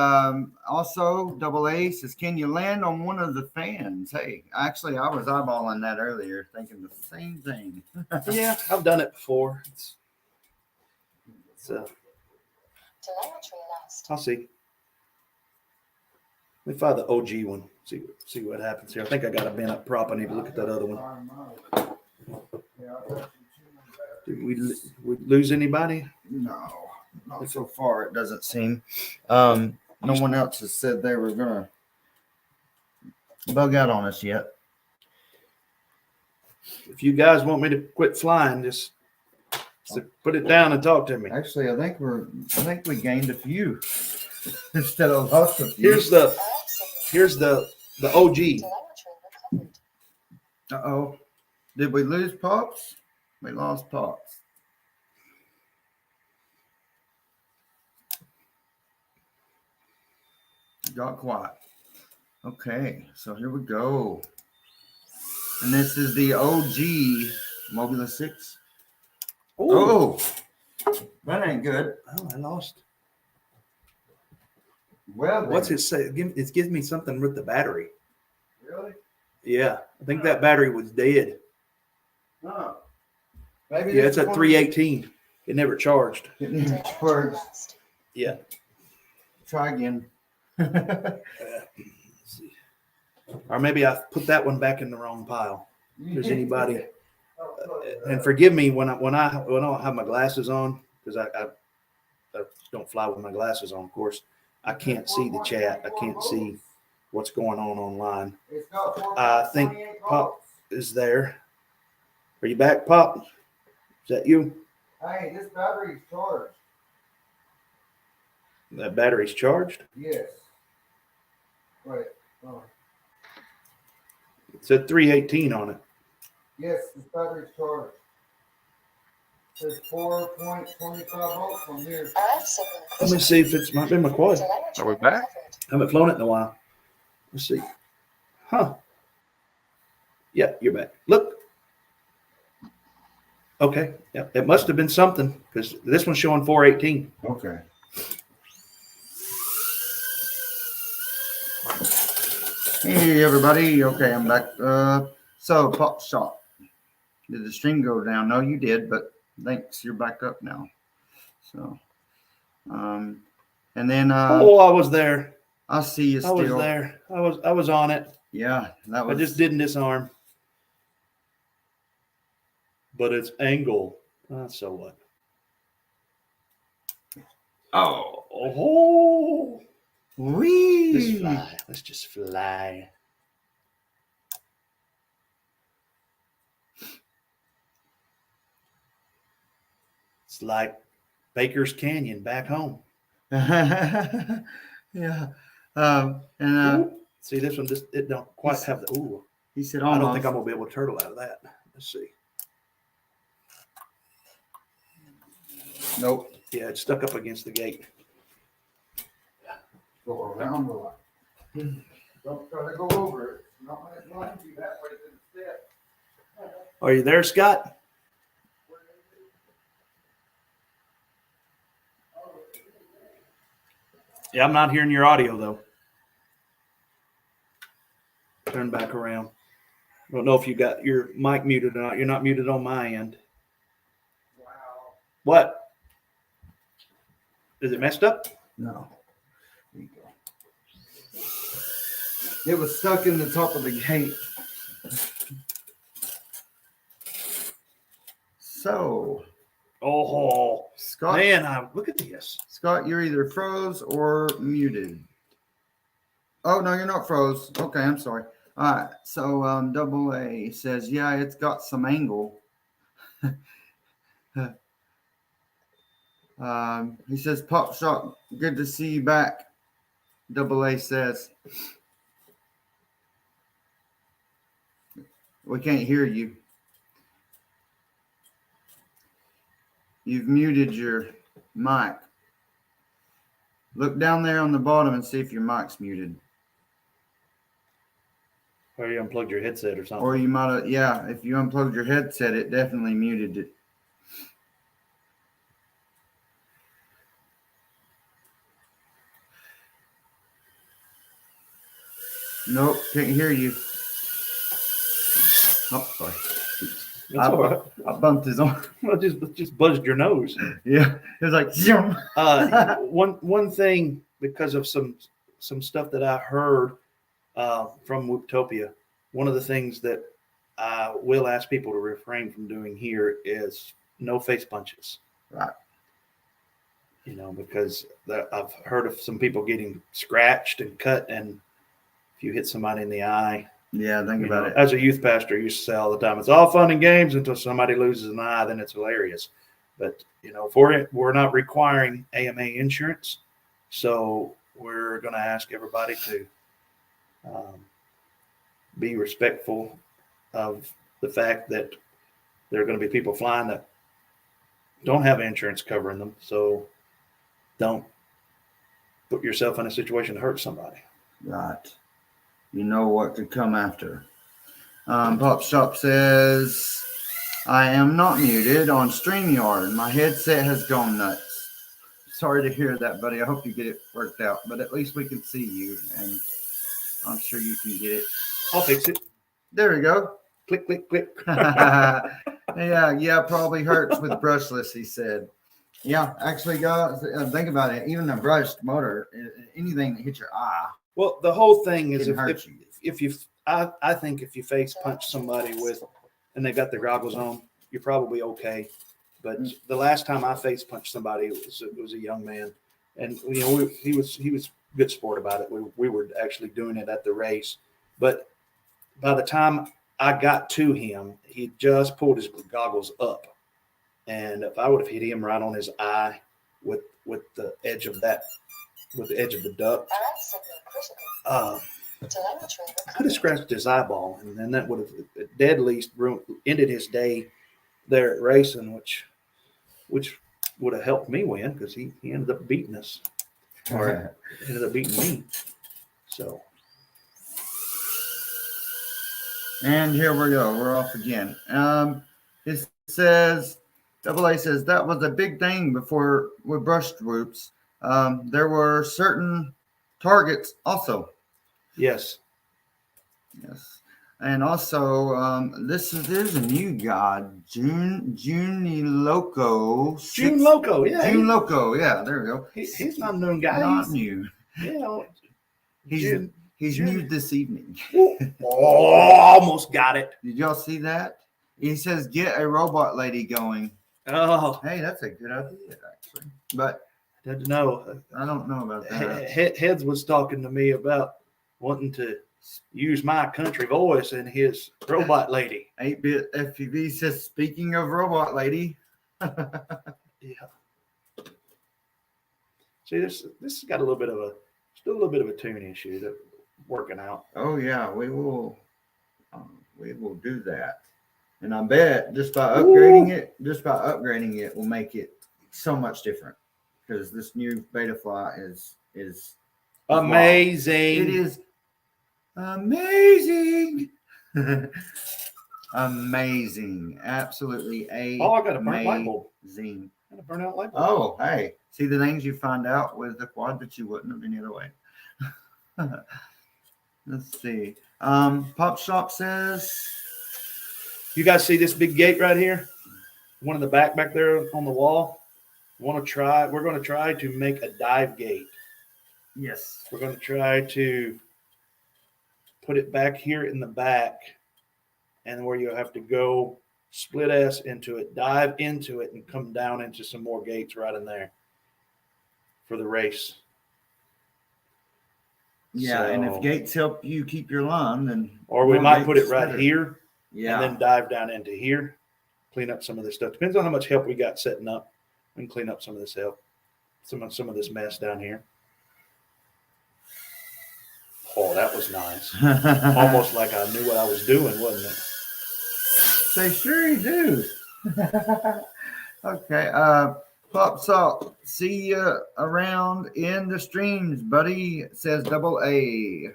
also Double A says, "Can you land on one of the fans?" Hey, actually, I was eyeballing that earlier, thinking the same thing.
Yeah, I've done it before. It's
Telemetry lost.
I'll see. Let me find the OG one. See what happens here. I think I got a bent up prop. I need to look at that other one. Did we lose anybody?
No, not so far. It doesn't seem. No one else has said they were gonna bug out on us yet.
If you guys want me to quit flying, just put it down and talk to me.
Actually, I think we gained a few instead of lost a few.
Here's the OG.
Telemetry recovered.
Uh-oh. Did we lose Pops? We lost Pops. got quiet. Okay, so here we go. And this is the OG Mobula 6. Oh, that ain't good.
Oh, I lost.
Well,
What's
then.
it say? It gives me something with the battery.
Really?
Yeah, I think that battery was dead.
Oh. Maybe
Yeah,
this
it's
is
at
one
318. It never charged.
of the- It works.
Yeah.
Try again.
Let's see. Or maybe I put that one back in the wrong pile. If there's anybody, and forgive me when I don't have my glasses on, because I don't fly with my glasses on. Of course, I can't see the chat. I can't see what's going on online.
It's got
I think
428
Pop
volts.
is there. Are you back, Pop? Is that you?
Hey, this battery's charged.
That battery's charged.
Yes. Wait. Oh.
It said 318 on it.
Yes, this battery's charged. It says 4.25 volts from here.
Let me see if it's might be my quad.
Are we back?
Haven't flown it in a while. Let's see. Huh. Yeah, you're back. Look. Okay. Yeah, it must have been something because this one's showing 418.
Okay. Hey everybody. Okay, I'm back. So pop shot. Did the stream go down? No, you did, but thanks, you're back up now. So and then
I was there.
I see you
I
still.
was there. I was on it.
Yeah, that
I
was
just didn't disarm. But it's angle. So what? Oh.
Wee.
Let's fly. Let's just fly. It's like Baker's Canyon back home.
Yeah. And
See, this one just it don't quite have the ooh.
he said
I
almost.
don't think I'm gonna be able to turtle out of that. Let's see.
Nope.
Yeah, it's stuck up against the gate.
Go around the line. Don't try to go over it. Not when it's blind you that way to the step.
Are you there, Scott? Yeah, I'm not hearing your audio though. Turn back around. I don't know if you got your mic muted or not. You're not muted on my end.
Wow.
What? Is it messed up?
No. There you go. It was stuck in the top of the gate. So,
Oh,
Scott,
man, look at this.
Scott, you're either froze or muted. Oh no, you're not froze. Okay, I'm sorry. All right. So, Double A says, yeah, it's got some angle. He says, Pop Shot, good to see you back. Double A says, we can't hear you. You've muted your mic. Look down there on the bottom and see if your mic's muted.
Or you unplugged your headset or something.
Or you might have, yeah, if you unplugged your headset, it definitely muted it. Nope, can't hear you. Oh, sorry.
That's all right.
I bumped his arm.
Well, just buzzed your nose.
Yeah, it was like, zoom.
One thing, because of some stuff that I heard from Wooptopia, one of the things that I will ask people to refrain from doing here is no face punches.
Right.
You know, because I've heard of some people getting scratched and cut, and if you hit somebody in the eye,
Yeah, think
you
about
know,
it.
as a youth pastor, I used to say all the time, it's all fun and games until somebody loses an eye, then it's hilarious. But, you know, for it, we're not requiring AMA insurance. So we're going to ask everybody to be respectful of the fact that there are going to be people flying that don't have insurance covering them. So don't put yourself in a situation to hurt somebody.
Right. You know what could come after. Pop Shop says, I am not muted on StreamYard. My headset has gone nuts. Sorry to hear that, buddy. I hope you get it worked out, but at least we can see you, and I'm sure you can get it.
I'll fix it.
There we go.
Click, click, click.
yeah, probably hurts with brushless, he said. Yeah, actually, guys, think about it. Even a brushed motor, anything that hits your eye
Well, the whole thing is
can hurt you.
if you, I think if you face punch somebody and they got their goggles on, you're probably okay. But the last time I face punched somebody, it was a young man, and he was good sport about it. We were actually doing it at the race, but by the time I got to him, he just pulled his goggles up, and if I would have hit him right on his eye with the edge of the duct, I could have scratched his eyeball, and then that would have at dead least ended his day there at racing, which would have helped me win because he ended up beating us, or ended up beating me. So,
and here we go. We're off again. It says, Double A says, that was a big thing before with brush groups. There were certain targets also.
yes.
Yes. And also, there's a new guy, June Loco.
June Loco, yeah.
June Loco, yeah, there we go.
He's not a known guy.
Not new.
June.
He's new this evening.
Oh, almost got it.
Did y'all see that? He says, get a robot lady going.
Oh,
Hey, that's a good idea, actually. But
didn't know.
I don't know about that.
Heads was talking to me about wanting to use my country voice in his robot lady.
8-bit FPV says, speaking of robot lady.
Yeah. See, this has got a little bit of a tune issue that working out.
Oh yeah, we will do that. And I bet just by upgrading it will make it so much different, because this new beta fly is
Amazing.
It is amazing. Amazing. Absolutely
Oh, I got a burnt light bulb.
amazing.
Got a burnt out light bulb.
Oh, hey. See the things you find out with the quad that you wouldn't have any other way. Let's see. Pop Shop says,
You guys see this big gate right here? One in the back there on the wall. We're going to try to make a dive gate.
yes.
We're going to try to put it back here in the back, and where you'll have to go split S into it, dive into it, and come down into some more gates right in there for the race.
Yeah, and
So-
if gates help you keep your line, then
Or we
more
might put it
gates
right
better.
here
Yeah.
and then dive down into here, clean up some of this stuff. Depends on how much help we got setting up. We can clean up some of this help, some of this mess down here. Oh, that was nice. Almost like I knew what I was doing, wasn't it?
They sure do. Okay. Pop Salt, see you around in the streams, buddy, says Double A.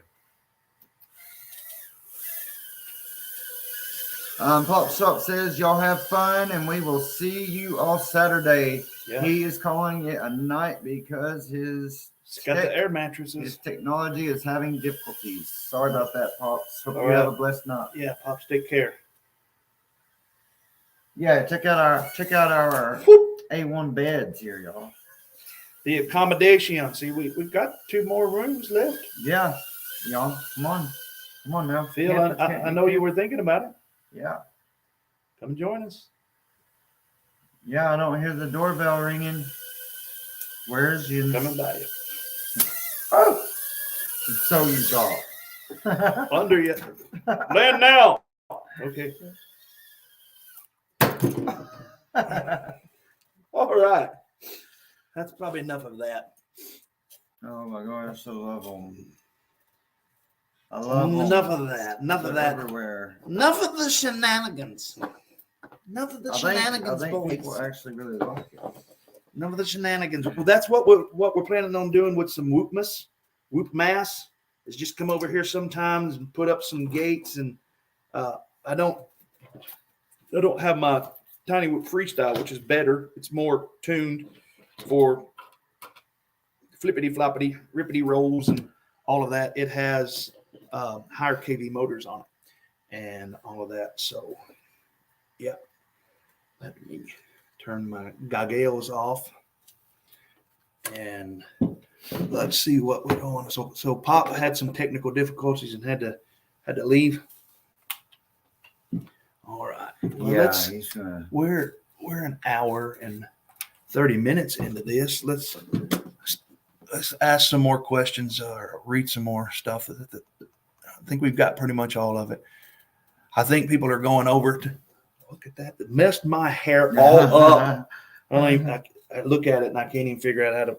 Pop Shop says, y'all have fun and we will see you all Saturday.
Yeah.
He is calling it a night because his
It's got the air mattresses.
technology is having difficulties. Sorry about that, Pops. Hope
All
you
right.
have a blessed night.
Yeah, Pops, take care.
Yeah, check out our A1 beds here, y'all.
The accommodation. See, we've got 2 more rooms left.
Yeah, y'all. Come on now.
Phil, I know you were thinking about it.
Yeah.
Come join us.
Yeah, I don't hear the doorbell ringing. Where's you?
Coming by you.
Oh, so you thought.
Under you. Land now. Okay. All right. That's probably enough of that.
Oh my gosh, I love them. I love them.
Enough of that. Enough of that.
Everywhere.
Enough of the shenanigans. Enough of the
I
shenanigans,
think
boys.
people actually really like it.
None of the shenanigans. Well, that's what we're planning on doing with some whoop mass is just come over here sometimes and put up some gates. And I don't have my tiny whoop freestyle, which is better. It's more tuned for flippity floppity, rippity rolls, and all of that. It has higher KV motors on it and all of that. So, yeah. Let me turn my goggles off and let's see what we're on. So Pop had some technical difficulties and had to leave. All right. Well,
he's gonna.
We're an hour and 30 minutes into this. Let's ask some more questions or read some more stuff. I think we've got pretty much all of it. I think people are going over to look at that. It messed my hair all up. I look at it and I can't even figure out how to.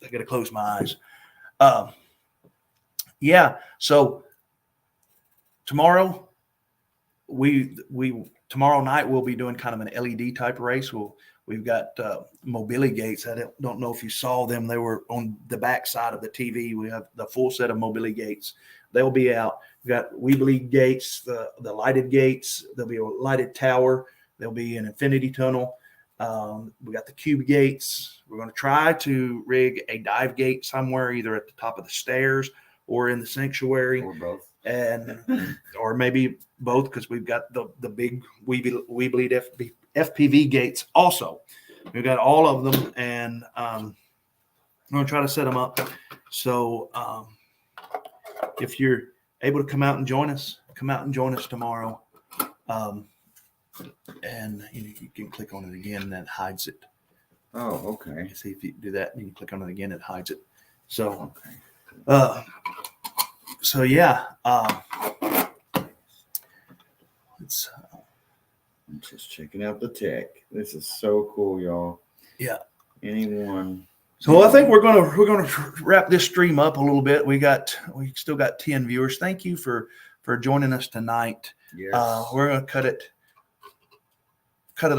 I got to close my eyes. Yeah. So tomorrow, tomorrow night we'll be doing kind of an LED type race. We've got mobility gates. I don't know if you saw them. They were on the back side of the TV. We have the full set of mobility gates. They'll be out. We've got Weebly gates, the lighted gates. There'll be a lighted tower. There'll be an infinity tunnel. We got the cube gates. We're going to try to rig a dive gate somewhere, either at the top of the stairs or in the sanctuary,
Or both.
or maybe both, because we've got the big Weebly FPV gates also. We've got all of them, and I'm going to try to set them up. So if you're able to come out and join us tomorrow. And you can click on it again, and that hides it.
Oh, okay.
See if you do that, and you can click on it again, it hides it. So,
Okay.
So yeah. It's
I'm just checking out the tech. This is so cool, y'all.
Yeah.
Anyone?
So I think we're gonna wrap this stream up a little bit. We still got 10 viewers. Thank you for joining us tonight.
Yes.
We're gonna cut it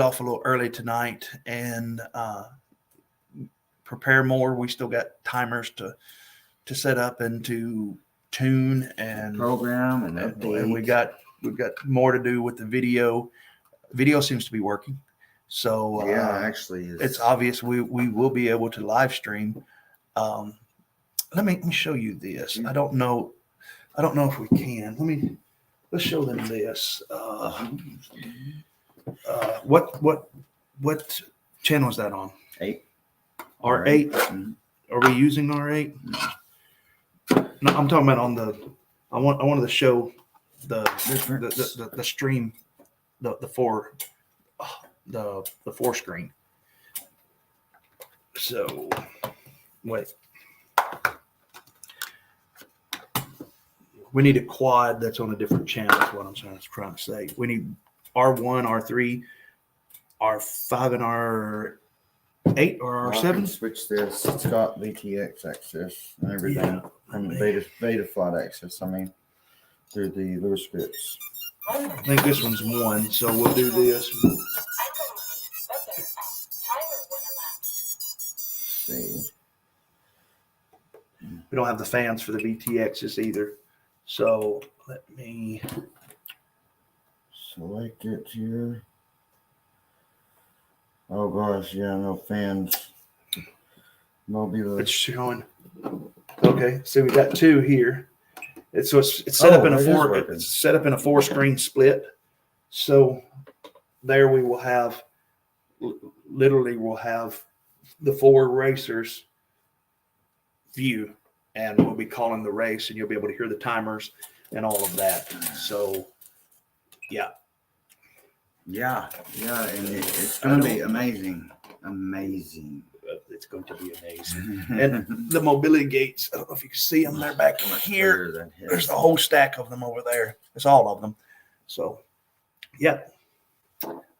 off a little early tonight and prepare more. We still got timers to set up and to tune and
Program and update.
and we've got more to do with the video. Video seems to be working. So
Yeah, actually,
it's obvious we will be able to live stream. Let me show you this. I don't know if we can. Let's show them this. What channel is that on?
8.
R8.
Mhm.
Are we using R8? No, I'm talking about on the. I wanted to show the stream, the four screen. So wait, we need a quad that's on a different channel. That's what I'm trying to say. We need R1, R3, R5, and R8 or R7.
Switch this. It's got VTX access and everything.
Yeah.
And beta flight access. I mean, through the Lewis scripts.
I think this one's 1, so we'll do this.
See.
We don't have the fans for the VTXs either. So let me
Select it here. Oh gosh, yeah, no fans. Mobile.
It's showing. Okay, so we got 2 here. It's set up in a
it is
four.
working.
It's set up in a 4-screen split. So there we will have. Literally, we'll have the 4 racers view, and we'll be calling the race, and you'll be able to hear the timers and all of that. So, yeah.
Yeah, and it's going to be amazing.
It's going to be amazing. And the mobility gates, I don't know if you can see them. They're back in here. There's a whole stack of them over there. It's all of them. So, yeah,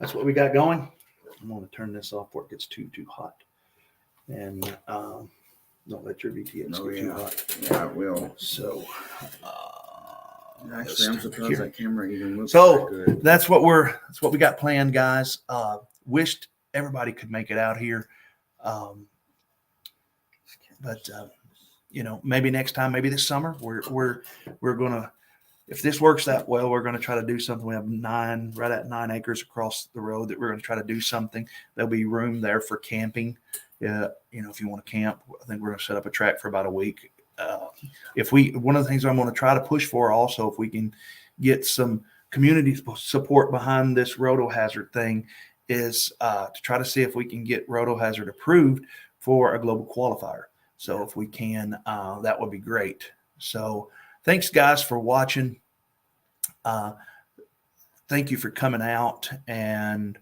that's what we got going. I'm going to turn this off before it gets too hot. And don't let your VTX get too hot.
Yeah, it will.
So,
Actually, I'm surprised that camera even looks
So
that good.
that's what we got planned, guys. Wished everybody could make it out here. But maybe next time, maybe this summer, we're gonna, if this works that well, we're gonna try to do something. We have right at 9 acres across the road that we're gonna try to do something. There'll be room there for camping. If you want to camp, I think we're gonna set up a track for about a week. One of the things I'm going to try to push for also, if we can get some community support behind this rotohazard thing, is to try to see if we can get rotohazard approved for a global qualifier. So if we can, that would be great. So thanks guys for watching. Thank you for coming out, and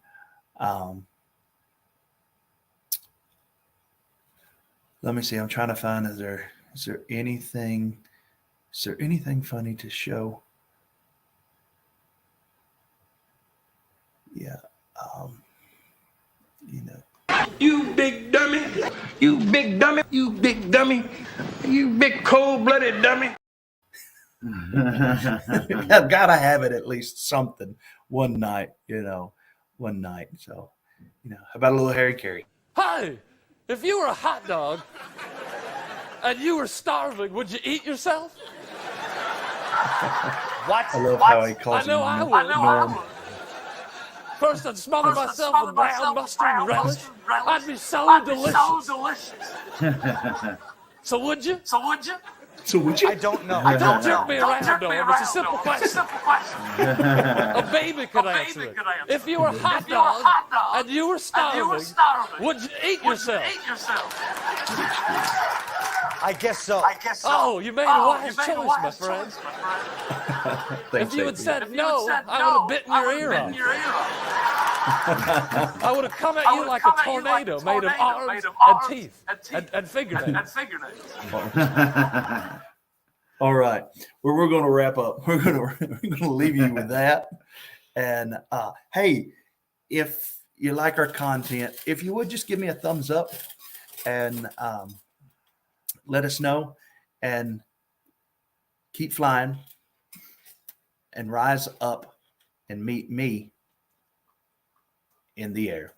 let me see. I'm trying to find, is there anything funny to show? Yeah.
You big dummy. You big dummy. You big dummy. You big cold-blooded dummy.
I've got to have it at least something one night. So, how about a little Harry Carey?
Hey, if you were a hot dog and you were starving, would you eat yourself?
I love how he calls
I know I would.
Norm.
First, I'd smother myself with brown mustard and relish. I'd be so delicious. So would you?
I
don't know.
Don't jerk me around, Norm. It's a simple question. A baby could answer it. If you were a hot dog and you were starving, would you eat yourself?
I guess so.
Oh, you made a wise choice, my friend. If you had said no, I would have bitten your ear off. I would have come at you like a tornado made of arms and teeth and fingernails.
All right. Well, we're going to wrap up. We're going to leave you with that. And hey, if you like our content, if you would just give me a thumbs up and let us know, and keep flying and rise up and meet me in the air.